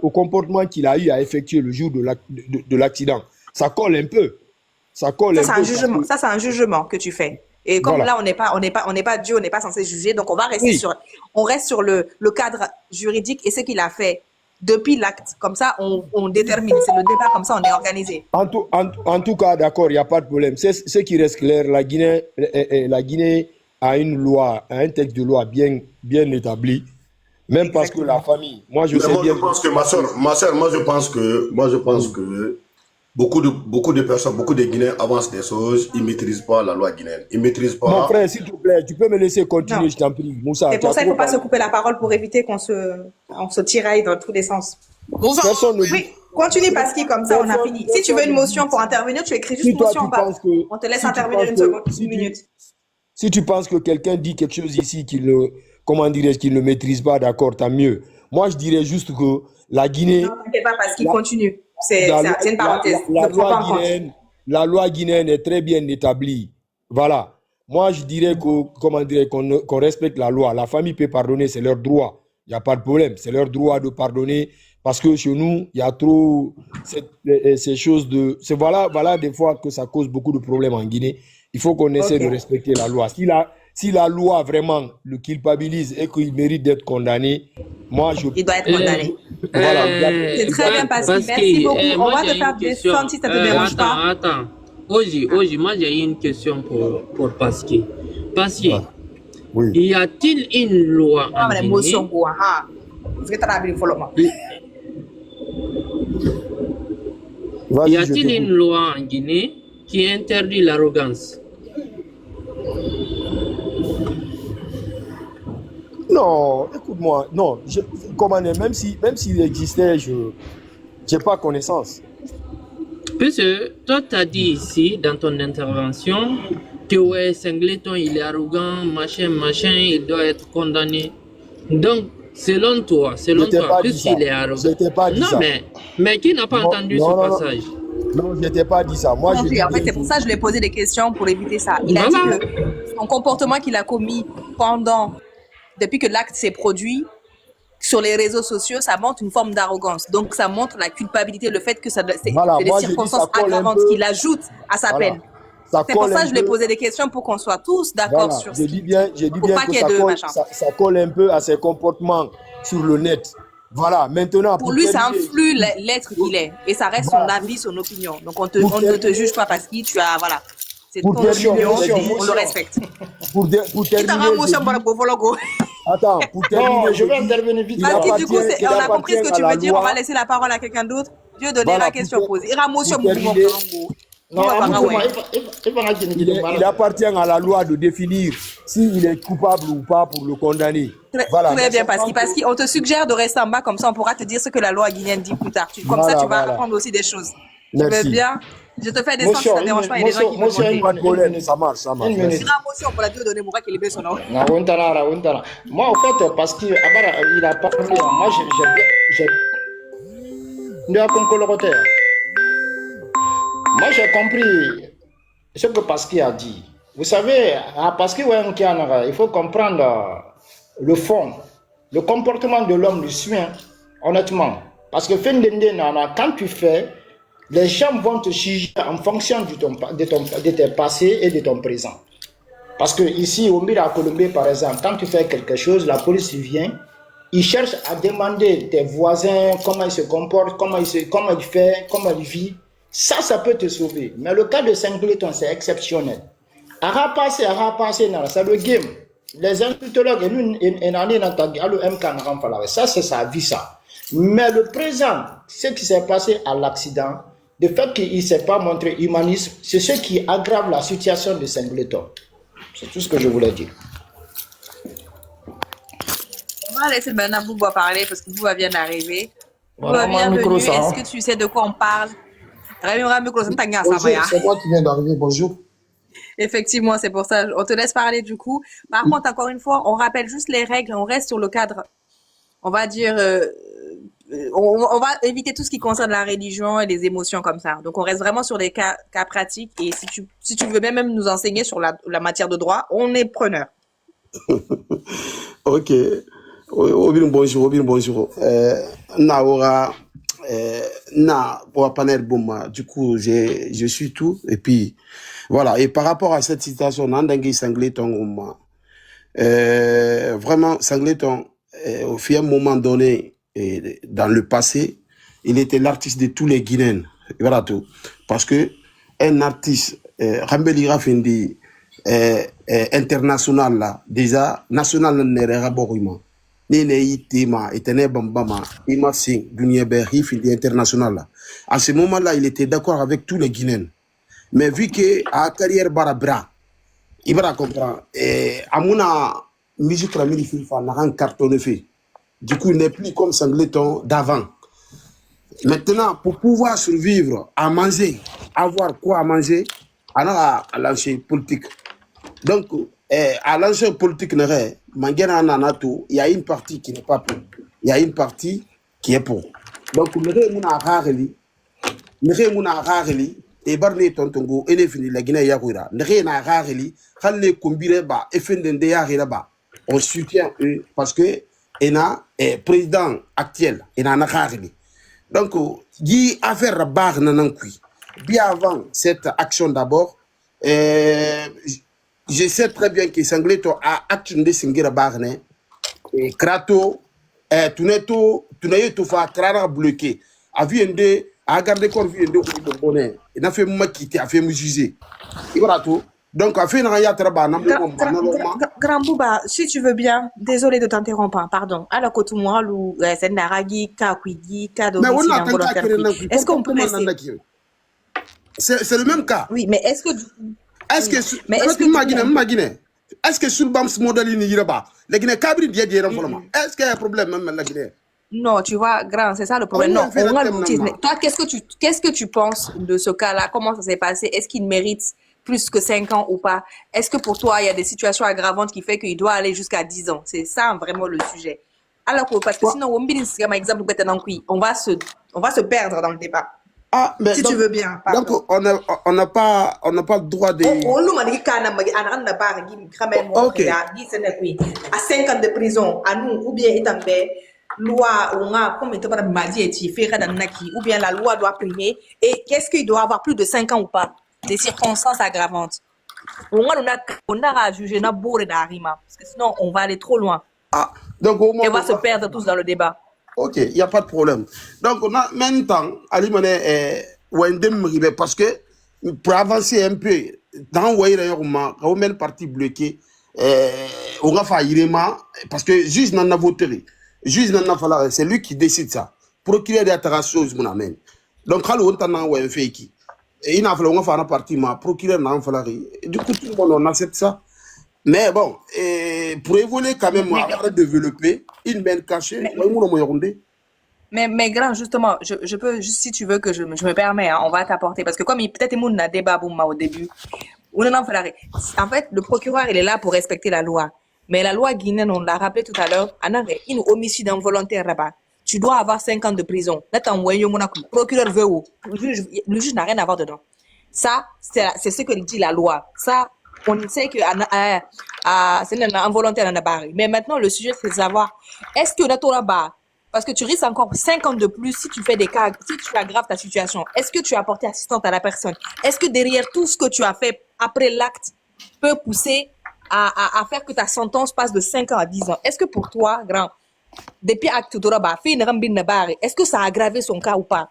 au comportement qu'il a eu à effectuer le jour de l'accident. Ça colle un peu. Ça c'est un jugement. Ça, c'est un jugement que tu fais. Et comme là, on n'est pas Dieu, on n'est pas censé juger, donc on va rester on reste sur le cadre juridique et ce qu'il a fait depuis l'acte. Comme ça, on détermine. C'est le débat, comme ça, on est organisé. En tout cas, d'accord, il n'y a pas de problème. C'est ce qui reste clair. La Guinée a une loi, un texte de loi bien établi. Même parce que la famille, moi je sais bien. Je pense que ma soeur, moi je pense que beaucoup de personnes, beaucoup de Guinéens avancent des choses, ils ne maîtrisent pas la loi guinéenne. Ils ne maîtrisent pas. Mon frère, s'il te plaît, tu peux me laisser continuer, non. Je t'en prie. Moussa, c'est pour ça qu'il ne faut pas se couper la parole pour éviter qu'on se tiraille dans tous les sens. Oui, continue Pasqui, comme ça on a fini. Si tu veux une motion pour intervenir, tu écris juste motion en bas. On te laisse intervenir une minute. Si tu penses que quelqu'un dit quelque chose ici qu'il ne maîtrise pas, d'accord, tant mieux. Moi, je dirais juste que la Guinée... Non, t'inquiète pas, parce qu'il continue. C'est une parenthèse. La loi guinéenne est très bien établie. Voilà. Moi, je dirais qu'on respecte la loi. La famille peut pardonner, c'est leur droit. Il n'y a pas de problème. C'est leur droit de pardonner. Parce que chez nous, il y a trop ces choses de... Voilà des fois que ça cause beaucoup de problèmes en Guinée. Il faut qu'on essaie de respecter la loi. Si la loi vraiment le culpabilise et qu'il mérite d'être condamné, il doit être condamné. Voilà. C'est très bien, Pasqui. Merci beaucoup. On va te faire descendre si ça ne te dérange pas. Attends. Oji, moi j'ai une question pour Pasqui. Pasqui, oui. Y a-t-il une loi en Guinée? Y Vas-y, je a-t-il une t'écoute. loi en Guinée qui interdit l'arrogance? Non, écoute-moi, non, comment dire, même s'il existait, je n'ai pas connaissance. Puisque toi, tu as dit ici, dans ton intervention, que ouais, Singleton, il est arrogant, machin, il doit être condamné. Donc, selon toi, Je t'ai pas dit ça. puisqu'il est arrogant. Je t'ai pas dit Non, ça. mais qui n'a pas Non, entendu ce non, non, non. passage? Non, je t'ai pas dit ça. Moi, Non je plus. dis En fait, bien c'est pour ça que je lui ai posé des questions pour éviter ça. Il a Voilà. dit que son comportement qu'il a commis depuis que l'acte s'est produit sur les réseaux sociaux, ça montre une forme d'arrogance. Donc, ça montre la culpabilité, le fait que c'est Voilà, des moi, je dis circonstances ça colle un aggravantes peu. qu'il ajoute à sa Voilà. peine. Ça C'est pour colle ça un que je lui ai peu. posé des questions pour qu'on soit tous d'accord Voilà, sur ce j'ai qu'il dit bien, pour pas que qu'il y ait de machin. ça colle un peu à ses comportements sur le net. Voilà, maintenant, Pour pour lui, ça terminer, influe l'être qu'il est. Et ça reste son voilà, avis, son opinion. Donc, on pour ne te terminer, juge pas parce que tu as, voilà. C'est pour ton terminer, opinion, j'ai dit, on le respecte. pour Qui t'a terminer, ramené j'ai au dit, Bologo? attends, pour Non, terminer, je j'ai vais dit, intervenir vite. il Parce que appartient, du coup, il on a compris ce appartient que à tu la veux dire. On va loi. laisser la parole à quelqu'un d'autre. Dieu donner Voilà, la question posée. Iramotion pour terminer, Non, il appartient à la loi de définir s'il est coupable ou pas pour le condamner. Voilà, Très mais bien, parce sachant que, qu'on te suggère de rester en bas, comme ça on pourra te dire ce que la loi guinéenne dit plus tard. Comme ça, voilà, tu vas voilà. apprendre aussi des choses. Tu veux Merci. bien? Je te fais descendre si ça ne dérange pas. Il y a des gens qui veulent monter. Pas de problème, ça marche, ça marche. Une minute. Merci. Iramotion pour la Dieu donner Moura qui est son nom. Na Wontara. Moi, en fait, parce qu'il a parlé, moi, j'ai moi, j'ai compris ce que Pascal a dit. Vous savez, à Pascal, il faut comprendre le fond, le comportement de l'homme le suit, hein, honnêtement. Parce que quand tu fais, les gens vont te juger en fonction de tes passés et de ton présent. Parce que ici, au Mira Colombie, par exemple, quand tu fais quelque chose, la police vient, il cherche à demander tes voisins comment ils se comportent, comment il fait, comment il vit. Ça peut te sauver. Mais le cas de Singleton, c'est exceptionnel. C'est le game. Les incultologues, ça c'est sa vie, ça. Mais le présent, ce qui s'est passé à l'accident, le fait qu'il ne s'est pas montré humaniste, c'est ce qui aggrave la situation de Singleton. C'est tout ce que je voulais dire. On va laisser maintenant Bouba parler parce que Bouba vient d'arriver. Voilà, Bouba, mon micro, bienvenue. ça, hein. Est-ce que tu sais de quoi on parle? Bonjour, c'est moi qui viens d'arriver, bonjour. Effectivement, c'est pour ça. On te laisse parler du coup. Par contre, encore une fois, on rappelle juste les règles. On reste sur le cadre. On va dire, on va éviter tout ce qui concerne la religion et les émotions comme ça. Donc, on reste vraiment sur des cas pratiques. Et si tu veux même nous enseigner sur la matière de droit, on est preneur. Ok. Bonjour. Naora, pour panel Bouma, du coup, je suis tout. Et puis, voilà. Et par rapport à cette situation, Nandengui Singleton, vraiment, Singleton, au fur et à moment donné, dans le passé, il était l'artiste de tous les Guinéens. Voilà tout. Parce que un artiste, Rambeli Rafindi, international là, déjà, national n'est pas bon. International. À ce moment-là, il était d'accord avec tous les Guinéens. Mais vu que à carrière barabra, il va comprendre. À mon musique la milififa n'a un carton fait. Du coup, il n'est plus comme Singleton d'avant. Maintenant, pour pouvoir survivre, à manger, avoir quoi à manger, on a lancé politique. Donc, à l'ancien politique, il y a une partie qui n'est pas pour. Il y a une partie qui est pour. Donc, et barne tontongo ene fini la Guinée yakura ndé na rareli xalé kombire ba efendende ya ba on soutient eux parce que ena président actuel ena na rareli donc yi affaire bar nanankui bien avant cette action d'abord je sais très bien que Singleton a action de singira barne et krato tuneto fa krara bloqué aviende a gardé corps vie de bonheur il a fait moi quitter a fait me juger il va tout Donc, à fin, il y a très bon, Grand Bouba, si tu veux bien, désolé de t'interrompre, hein, pardon. Alors que tout le monde, c'est Naragi, Kakwigi, mais on Kadomicile a tant qu'à involontaire. créer Est-ce qu'on peut laisser? C'est le même cas. Oui, mais est-ce que, Est-ce oui, que, mais en est-ce fait, que du coup, on peut... imagine, est-ce que sur le BAMS modèle, il n'y a pas, les Guinéens, Kabri, il y a est-ce qu'il y a un problème, même, la Guinée? Non, tu vois, grand, c'est ça le Ah problème. oui, Non, on fait on la a thème, l'outil. non. Toi, qu'est-ce que tu penses de ce cas-là? Comment ça s'est passé? Est-ce qu'il mérite plus que 5 ans ou pas? Est-ce que pour toi, il y a des situations aggravantes qui fait qu'il doit aller jusqu'à 10 ans? C'est ça vraiment le sujet. Alors que, parce que Ouais. sinon, par exemple, on va se perdre dans le débat. Ah, mais Si tu veux bien, donc pardon. on n'a pas le droit de. Ok. À 5 ans de prison, à nous, ou bien loi, on a, comme était ou bien la loi doit primer, et qu'est-ce qu'il doit avoir plus de 5 ans ou pas? Des circonstances aggravantes. On a jugé na bourre d'arima, parce que sinon, on va aller trop loin, Ah, donc au et moins, on va se perdre tous dans le débat. ok, il n'y a pas de problème. Donc on a maintenant, Ali Mané, parce que pour avancer un peu, dans le parti bloqué, on va faire Irema, parce que juge n'en a voté. Juge n'en a fallu, c'est lui qui décide ça. Procureur des choses, mon amène. Donc, quand on a un fake, il n'a fallu faire un parti, mais procureur n'a pas fallu. Du coup, tout le monde on accepte ça. Mais bon, pour évoluer quand même, Mais, avoir développé une belle cachée, mais grand, justement, je peux, juste si tu veux que je me permets, hein, on va t'apporter, parce que comme peut-être il a débat boum, au début, en fait, le procureur, il est là pour respecter la loi. Mais la loi guinéenne, on l'a rappelé tout à l'heure, une homicide involontaire là-bas. Tu dois avoir 5 ans de prison. Là, t'as envoyé le procureur veut où? Le juge n'a rien à voir dedans. Ça, c'est ce que dit la loi. Ça, on sait que c'est un involontaire en barre. Mais maintenant, le sujet, c'est de savoir, est-ce que la Torah bas, parce que tu risques encore 5 ans de plus si tu fais des cas, si tu aggraves ta situation. Est-ce que tu as apporté assistance à la personne? Est-ce que derrière tout ce que tu as fait après l'acte peut pousser à faire que ta sentence passe de 5 ans à 10 ans? Est-ce que pour toi, grand, depuis acte de rabat, est-ce que ça a aggravé son cas ou pas?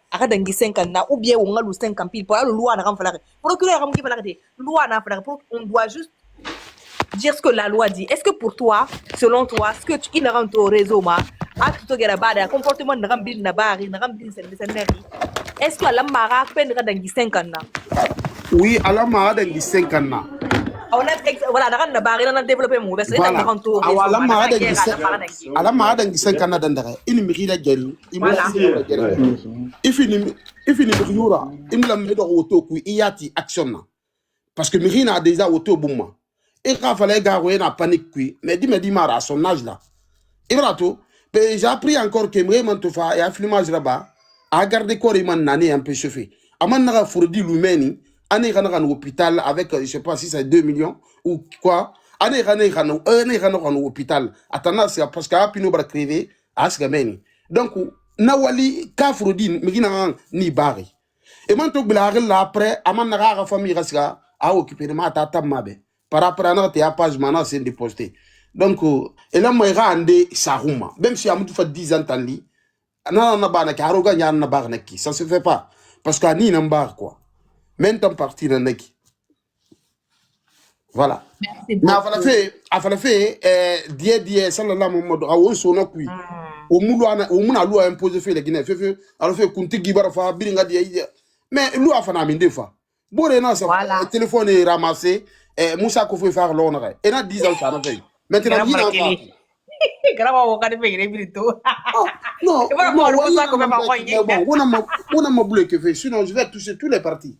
Ou bien on a le 5 ans pile pour la loi n'a pas fait. Procureur loi n'a pas fait. On doit juste dire ce que la loi dit. Est-ce que pour toi, selon toi, ce que tu rentres au réseau, acte de rabat, comportement de rambin nabari, rambin seneri, est-ce que la mara peine dans 5 ans? Oui, à la marade dans 5 ans. Voilà, on a développé mon parce que Voilà. À la marade dans 5 ans dandare. Il me rit la gueule. Il me rit la gueule. Il finit me riura. Il me la met dans auto qui y a ti action. Parce que Mirina a déjà auto bouma. Et quand il fallait garer la panique qui. Mais dis mara à son âge là. Et voilà tout. J'ai appris encore que Mréman Tofa et un filmage là-bas a gardé quoi il m'a nané un peu chauffé. Aman n'a fourdi l'humaine. Année à l'hôpital avec, je sais pas si c'est 2 millions ou quoi. Année à l'hôpital. Attends, c'est parce qu'il y a un peu crevé à ce gameni. Donc, Nawali, Kafrodi, Migina, ni Bari. Et maintenant, là après, Aman n'a pas famille Rasga a occupé de ma tata mabe. Par rapport à notre page, maintenant, c'est déposté. Donc, et là, moi, je Saruma. Même si Amadou fait 10 ans, ça se fait pas. Parce qu'il y a un bar, quoi. Maintenant, partir dans l'équipe. Voilà. Merci Mais beaucoup. à fait, die, sallallahu Muhammad, a on son appui. Au moulin, loi imposé fait les Guinéens. Alors, fait, Kunti Gibara, Biringa, mais loi, fana, mine des fois. Bon, et ça, Voilà. le téléphone est ramassé, Moussa Koufou faire l'honneur. Et là, 10 ans, ça a fait. Maintenant, il y a un Grava wo kadi fe grito. non, Et voilà non, pour ça qu'on va m'envoyer. mais bon, on a mobilé que fait, sinon je vais toucher tous les partis.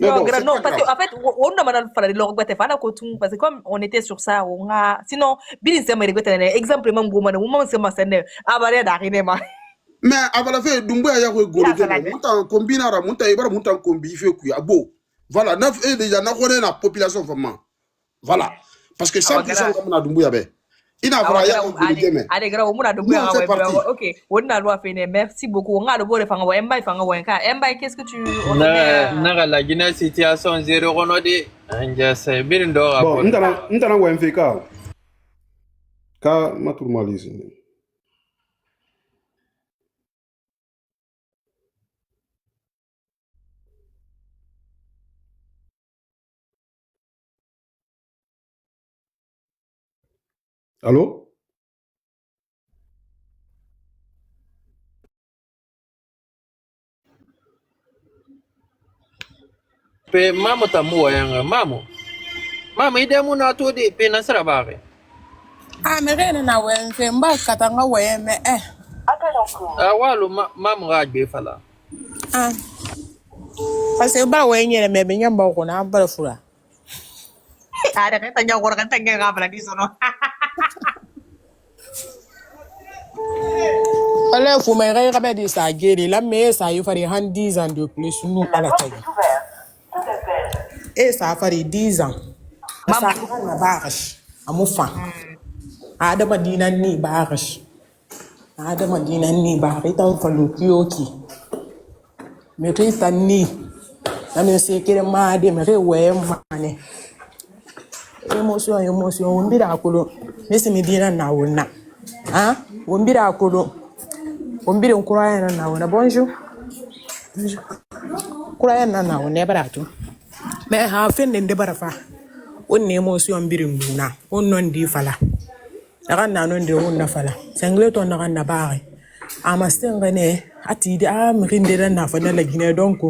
Mais Non, bon, c'est non, pas parce grave. qu'en fait, on a mal fait le regret parce que comme on était sur ça, on a, sinon, bien c'est mes regrets, exemple, même, c'est ma scène, abalé d'arriver, Mais avant la fin, Dumbuya ya ko golo de monta combinara monta ibara monta combi fait ku abo. Voilà, neuf et déjà na connaît la population vraiment. Voilà. Parce que 100% comme na Dumbuya be. Ina fara ya ko golo de mais. Allez, grand, on a Nous on fait partie. ok, on a loi fini, merci beaucoup. On a le beau de fanga, Mbaye, qu'est-ce que tu, Naga la Guinée situation zéro renode. Anja sai birin do Bon, rapport. ntana wa MFK. Ka maturmalize. Allô? Pe mamu tamu wayanga mamu. Mamu ide mu na to de pe na sara bare. Ah, mais rien na wen fe mba katanga wen me Walu mamu ga gbe fala. Ah, parce que ba wen yere me be nyamba ko na ba fura. Ada kan tanya orang kan tanya ngapa lagi sono. Wala fu me re ka di sa geri la me sa yu fari han 10 ans de plus nous ala tagi. Et ça fari 10 ans. Sa na barash amu fa. Ada madina ni barash. Ada madina ni barash ta fa lu kioki. Me rita ni. Na me se kere ma de me re we mane. Emotion wombira akolo mesi midina na wona wombira akolo wombira nkuraya na wona bonjour kuraya na wona baratu me ha fende de barafa wonni emotion birim duna wonnon di fala daga na non de wonna fala sangleto na kan na bare ama stengane ati da mrinde na fa na la gine donc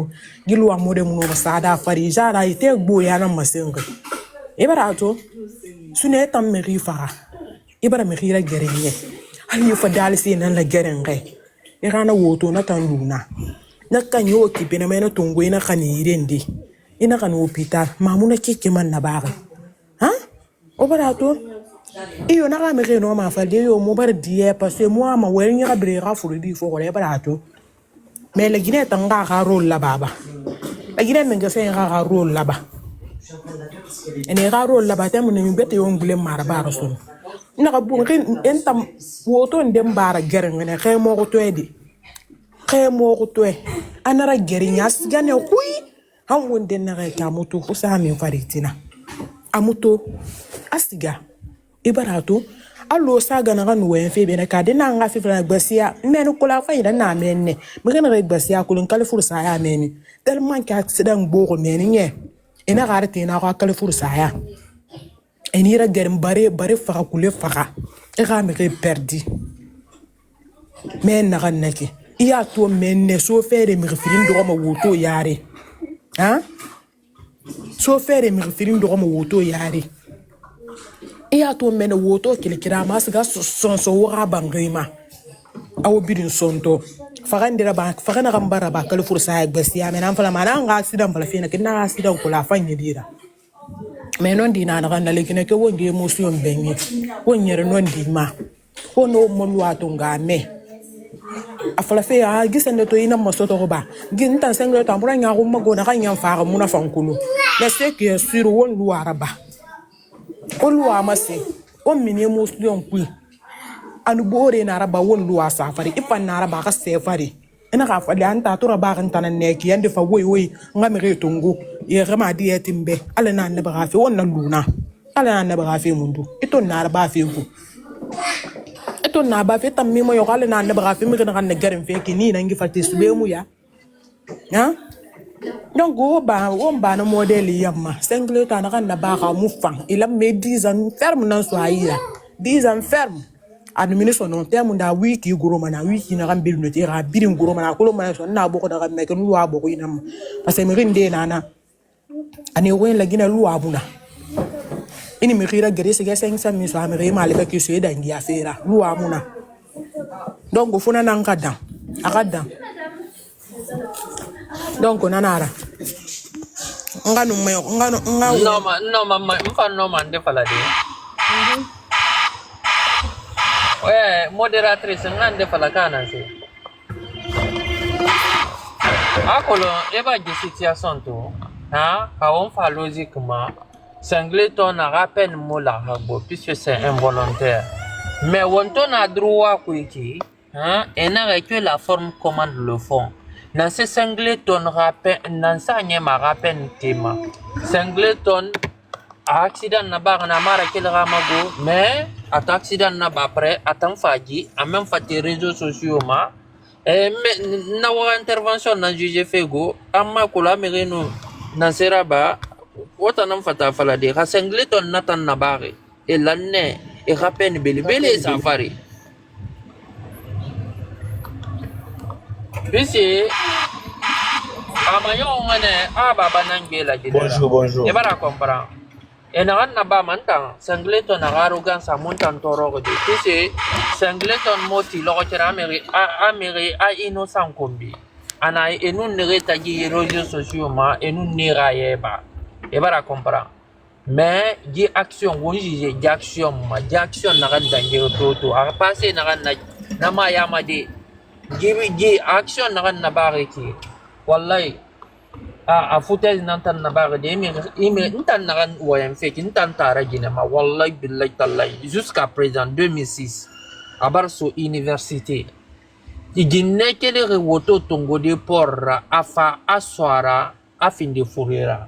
gilwa mode mu no sada fari jara ite gbo ya na masenga Ibarato, sune tam meri fara. Ibara meri la gerenye. Ali fa dalisi nan la gerenge. Irana woto na tan luna. Na kanyo ki bena mena tungo ina kan irendi. Ina kan hospital mamuna kike man na bare. Ha? Obarato. Iyo na ka meri no ma fa de yo mo bar die parce que moi ma wel nya brera furu di fo le barato. Mais le guiné tanga ka rôle la baba. La guiné menga fe ka rôle la ba. Ene raro la batem ne mbete yo ngle mara bara son na ka bu entam woto ndem bara gereng ne kay mo ko toedi kay mo ko toy anara gerinyas gane kuy han wonde na ka moto ko sa mi faritina amuto asiga ibarato allo saga na kan wen fe be na ka de na nga fi fana gbasia men ko la fa ida na men ne me gana re gbasia ko lon kala fursa ya men tellement ka accident bo ko men nye ina garate na ko kala fursa ya enira germ bare faka kule faka e ga me perdi men na kan nake iya to men ne so fere mi refirin do ma woto yare ha so fere mi refirin do ma woto yare iya to men woto kila mas ga son so wora bangrima awo bidin sonto fagandira ba fagana gambara ba kala fursa ya gbasiya men an fala mana nga accident fala fina kina accident ko la fanye dira mais non dina na kan lekine ke wonge emotion benye wonyere non di ma wono mo luato ngame afala fe a gisende to ina mo soto ba ginta senglo tambura nya ko mago na kan yan fara muna fankulu mais c'est que sur won luara ba o luwa mase o mini emotion kui anu bore na raba won luwa safari ipan na raba ka sefari ina ka fali anta to raba kan tanan ne ki yande fa woy ngame re tungu ye rama di etimbe ala na ne ba fi won na luna ala na ne ba fi mundu ito na raba fi ku ito na ba fi tammi mo yo ala na ne ba fi mi kan ne garin fe ki ni na ngi fati sube mu ya ha donc on ba na modèle yamma single ta na kan na ba ka mu fan il a me 10 ans ferme nan so aïa 10 ans ferme administration non terme da wiki goro mana wiki na kan bilu te ra birin goro mana ko mana so na boko da kan me kan luwa boko ina parce que me rinde nana ani wen la gina luwa buna ini me rira gere se ga 500 mi so amere male ba ki so da ngi afera luwa muna donc funa nan kadan akadan donc nanara nganu me nganu no man de fala de ouais modératrice ngande fala kana se akolo eba de situation to ha on fa logiquement Singleton a rappel mola habo puisque c'est involontaire mais on a droit kuiki hein et n'a que la forme commande le fond dans ce Singleton rappel dans ça n'y ma rappel tema Singleton accident na ba na mara kel ramago mais at accident na ba après attend faji a même fait les réseaux sociaux ma et na wa intervention na juge fego amma kula mereno na seraba wata nan fata fala de Singleton natan na bare et l'année e rapen bele safari bisi amayo ngane baba nange la gidera Bonjour. e bara comprendre e na na ba mantan Singleton na arrogance a montan toro de bisi Singleton moti lo tira ameri a innocent kombi ana enun ne tagi réseaux sociaux ma enun ne raeba e bara comprendre mais di action won jije di action na kan dange to a passé na ma yama de di action na kan na bareki wallahi a footage nan tan na bare de imi ntan na kan wayan fake ntan tara gina ma wallahi billahi tallahi jusqu'à présent 2006 a barso université igine kele woto tongo de porra afa aswara afin de fourira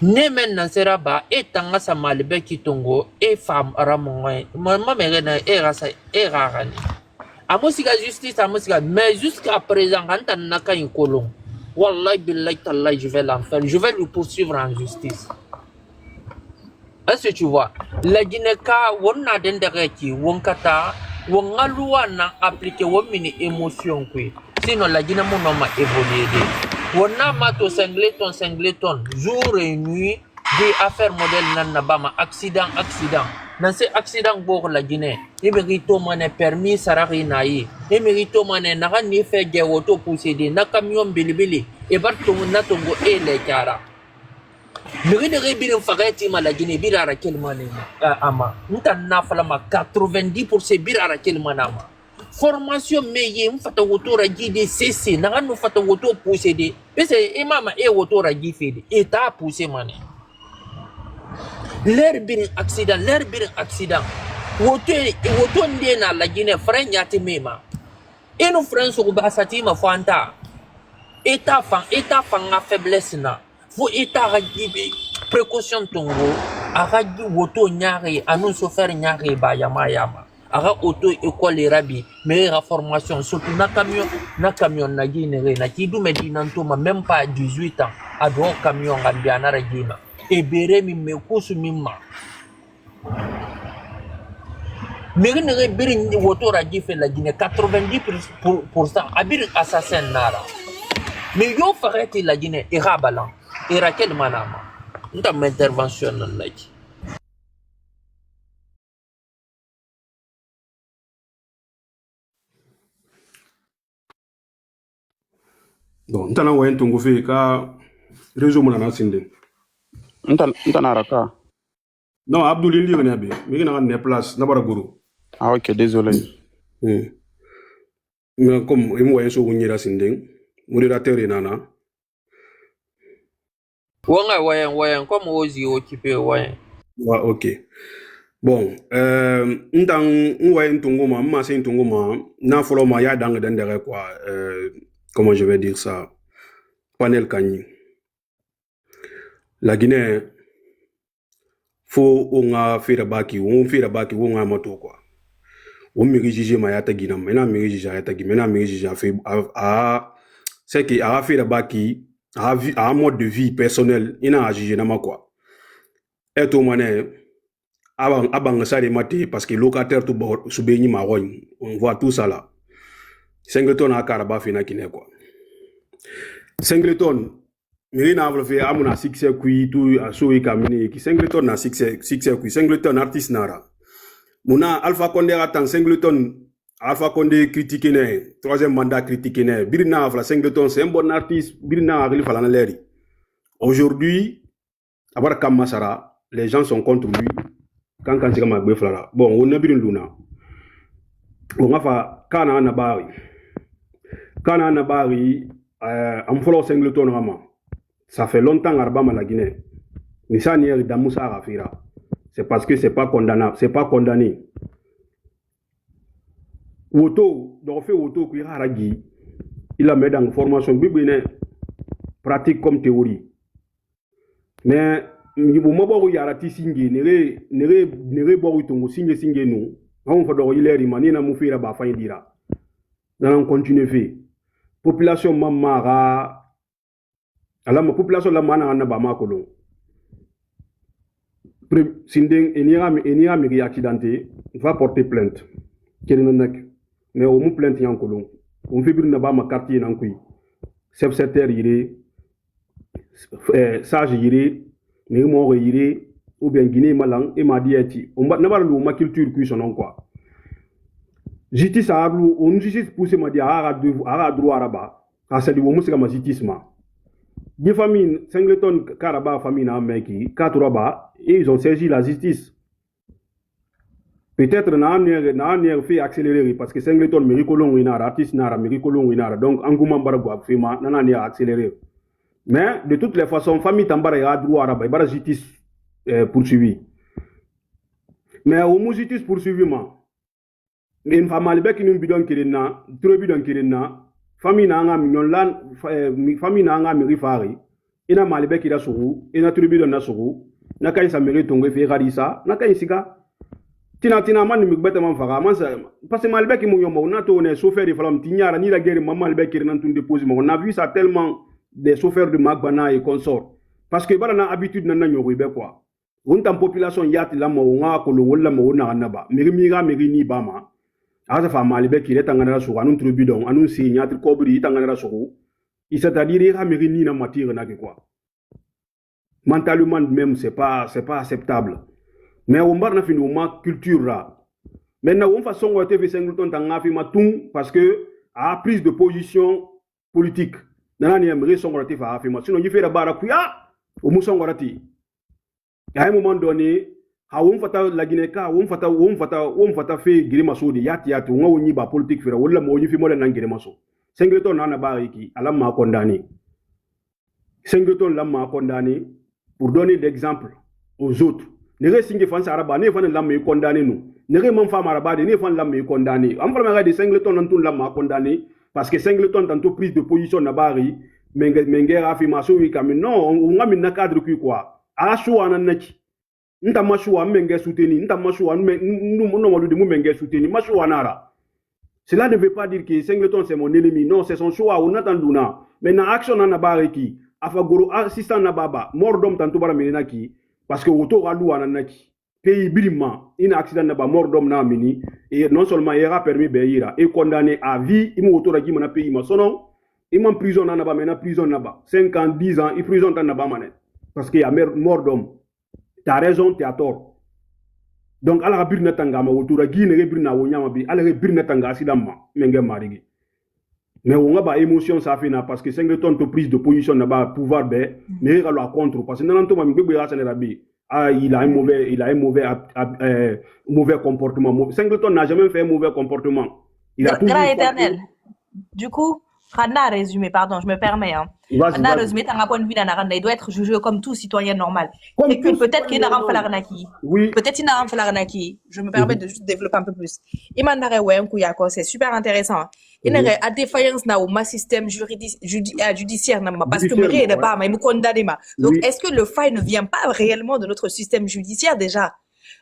ne men na sera ba etanga sa malbe kitongo e fam ramonga mama merena e ragani amosika justice amosika mais jusqu'à présent quand on n'a qu'à une colon wallahi billahi tallahi je vais l'en faire, je vais le poursuivre en justice. Est-ce que tu vois la Guinée-Ka wonna dendereki wonkata wongalua na appliquer womini émotion kwe sinon la Guinée mon homme évolué wonna mato Singleton jour et nuit des affaires modèles nan nabama accident dans ces accidents pour la Guinée il mérite mané permis sarari nayi il mérite mané naka ni fait gewoto posséder na camion bilibili et barto na tongo e le kara mérite rebirin fagati ma la Guinée birara kelmane ama ntanna falama 90% birara kelmanama formation meye mfata wotora gide cc naka no fata woto posséder pese imama e wotora gifede et ta pousser mané l'air birin accident woto ndena la Guinée frère yati mema eno France ko basati ma fanta eta fanga faiblesse na fo eta ragibe précaution tongo aragi woto nyari anu chauffeur nyari ba yama ara auto école rabi meilleure formation surtout na camion na Guinée na kidu medina ntoma même pas 18 ans ado camion ngambia na ragima et bere mi me kusu mimma mérine birin woto ragi fait la Guinée 90% abir assassin nara mais yo fareti la Guinée et rabalan et raquel manama ndam intervention nan laji Bon, ntana wayen tungu fe ka réseau mon anasinde. Ntana raka. Non, Abdoul Indi on abi. Mi na ne place na bara guru. Ah ok, désolé. Mais comme il wayen so wunyira sinde. Modérateur nana. Wanga wayen comme ozi occupé wayen. Ouais, OK. Bon, ndang wayen tungu ma sen tungu ma na folo ma ya dang dendere quoi. Comment je vais dire ça? Panel Kanyi. La Guinée, faut on a fait la baki, on a moto quoi. On me rédige ma yata Guinée, maintenant me rédige yata Guinée, maintenant me rédige a fait c'est qu'il a fait la baki, a un mode de vie personnel, il a agi na quoi. Et tout mané, abang ça les maté parce que locataire tout sous béni marogne, on voit tout ça là. Singleton a caraba fina Guinée quoi. Singleton Mirina a fait amuna succès qui tout a soué kamini qui Singleton na succès qui Singleton artiste nara. Muna Alpha Condé attend Singleton Alpha Condé critiqué né troisième mandat critiqué né Birina a Singleton c'est un bon artiste Birina a relu falana leri. Aujourd'hui abar Kamasara les gens sont contre lui quand c'est comme Agbe Flara. Bon on a bien luna. On a fa kana na bari am follow Singleton rama. Ça fait longtemps Arbama la Guinée. Nisani Damoussa Rafira. C'est parce que c'est pas condamnable, c'est pas condamné. Woto, donc fait Woto qui Haragi, il a mis dans une formation bibine pratique comme théorie. Mais il faut y arati singi, nere boru tongo singe nous. On va donc il est rimani na mufira ba fa dira. Dans continue fait. Population mamara. Alors ma population la mana na ba makolo. Sindeng enia mi accidenté va porter plainte. Mais au moins plainte yan kolon. On fait na ba ma quartier nan kuy. Chef secteur yire sage yire mais mo yire ou bien Guinée malang et ma dieti. On va na lu ma culture kuy sonon quoi. Justice a lu on justice pousser ma dia ara droit araba. A c'est du musika ma justice ma. Des familles, Singleton, Karaba, famille Nameki, Katuraba, et ils ont saisi la justice. Peut-être n'a fait accélérer parce que Singleton, Méricolon, Winara, artiste Nara, Méricolon, Winara, donc Angouman Baragua, Fima, n'a accéléré. Mais de toutes les façons, famille Tambara a droit à la justice poursuivie. Mais au moins justice poursuivie, une femme alibek qui nous bidon kirina, trop bidon kirina, famille nanga mignon lan famille nanga miri fari ina malibe kira suru ina tribu na suru na kay sa miri tongo fe garisa na kay sika tina man mi gbeta man faga man parce que malibe ki mo yomo na to ne chauffeur de flam tinyara ni la guerre maman malibe kira nan tun dépose on a vu ça tellement des chauffeurs de Magbana et consorts parce que bana habitude na nyogo be quoi on tan population yati la mo nga ko lo wala mo na naba miri ni bama asa fa malibe kire tangana so anun tribidon anun si nyatri kobri tangana so c'est-à-dire ha meri ni na matière na quoi mentalement même c'est pas acceptable mais on bar na fini ma culture là maintenant on façon on TV Singleton tanga fi matung parce que a prise de position politique nana ni meri son relatif a fi ma sinon il fait la barakuya au muson relati à un moment donné on fata la Guinée-Ka on fata fait girima so de yati on woni ba politique fera wala mo fi mo na girima so Singleton na ba ki ala ma condamné Singleton la ma condamné pour donner l'exemple aux autres ne resinge fan araba ne fan la me condamné nous ne re man femme araba ne fan la me condamné am fala de Singleton nan tout la ma condamné parce que Singleton tanto prise de position na bari menge affirmation wi kam non on ngami na cadre quoi a so ananaki nta mashua menge soutenu nta mashua nous menge soutenu mashua nara cela ne veut pas dire que Singleton c'est mon ennemi non c'est son choix on attend na maintenant action na bareki afagoro assistant na baba mordom tanto bara menaki parce que auto ralu ananaki pays birima in accident na ba mordom na mini et non seulement il a permis beira et condamné à vie il auto ragi na pays ma sonon il m'en prison na ba mena prison na ba 5 ans 10 ans il prison na ba mané parce que y a mordom. T'as raison, tu as tort. Donc, à la birne tanga, ma autour de Guinée, birna wonyama bi, à la birne tanga, asidama, menge marigi. Mais on a pas émotion, ça fait na, parce que Singleton te prise de position n'a pas pouvoir, mais il a contre, parce que non, toi, il a un mauvais comportement. Singleton n'a jamais fait un mauvais comportement. Il a toujours. Éternel. Du coup, Rana a résumé, pardon, je me permets. Rana a résumé, t'as un point de vue il doit être jugé comme tout citoyen normal. Et que peut-être qu'il n'a pas fait l'arnaque. Oui. Peut-être qu'il n'a pas fait l'arnaque. Je me permets de juste développer un peu plus. C'est super intéressant. Il y a une défaillance dans le système judiciaire, parce que il n'est pas, mais il me condamne. Donc, est-ce que le faille ne vient pas réellement de notre système judiciaire déjà?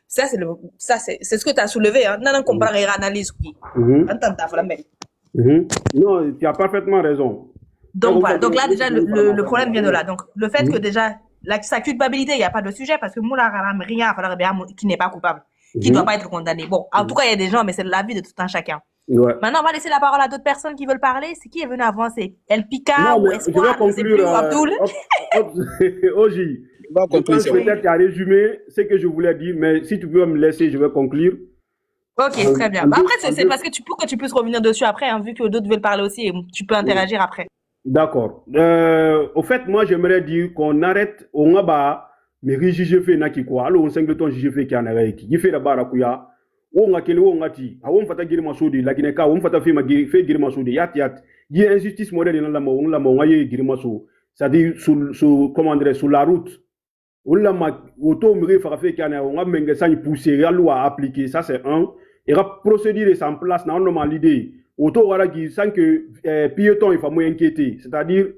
Ça, c'est ce que tu as soulevé. Non, non, comparer l'analyse. Non, tu as parfaitement raison. Donc voilà, donc là déjà le problème vient de là. Donc le fait que déjà sa culpabilité, il n'y a pas de sujet parce que Moula rien qui n'est pas coupable, qui ne doit pas être condamné. Bon, en tout cas, il y a des gens, mais c'est la vie de tout un chacun. Ouais. Maintenant, on va laisser la parole à d'autres personnes qui veulent parler. C'est qui est venu avant? C'est El Pika ou Espoir? Je vais conclure, Abdoul. Oji, peut-être qu'à résumer ce que je voulais dire, mais si tu veux me laisser, je vais conclure. Ok, très bien. Après, c'est parce que pour que tu puisses revenir dessus après, hein, vu que d'autres veulent parler aussi, et tu peux interagir après. D'accord. Au fait, moi, j'aimerais dire qu'on arrête, on a bas, mais juge fait na qui quoi. Alors, on Singleton juge fait qui en a qui. Il fait la barakuya. On a quel on a ti. On fait ta guerre soudi. La Guinée, on fait ta fait guerre soudi. Yat. Il y a injustice modèle dans la main. On l'a mangé guerre soudi. C'est-à-dire comment dire, sur la route. On l'a auto méré fait qui en a. On a mangé ça, il poussé la loi à appliquer. Ça, c'est un. Il y a procédure en place, normalement l'idée. Auto voilà qui sans que piéton il faut moins inquiéter, c'est-à-dire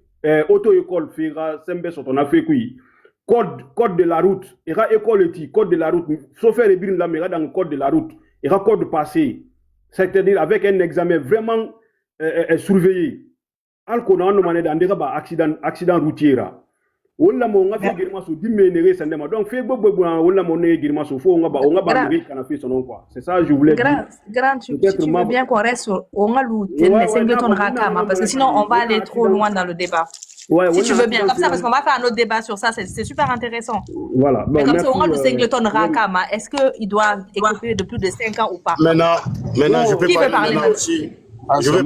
auto école fera sembe sur ton affaire qui code de la route, il y a école code de la route, sauf faire les billes là mais dans le code de la route, il y a code passé, c'est-à-dire avec un examen vraiment surveillé. Al qu'on a demandé dans des accident routier là. wala mo nga fi girma so dimenere sandema donc fait bobo wala mo ne girma so fo nga ba ngiri kana fi sonon quoi c'est ça je voulais dire grand tu veux bien qu'on reste sur ongalu mais Singleton Rakama parce que sinon on va aller trop loin dans le débat. Si tu veux bien, comme ça, parce qu'on va faire un autre débat sur ça, c'est super intéressant. Voilà. Mais comme ça, on le Singleton Rakama, est-ce qu'il doit écouter de plus de 5 ans ou pas? Maintenant, je peux Qui veut parler parler aussi. Je veux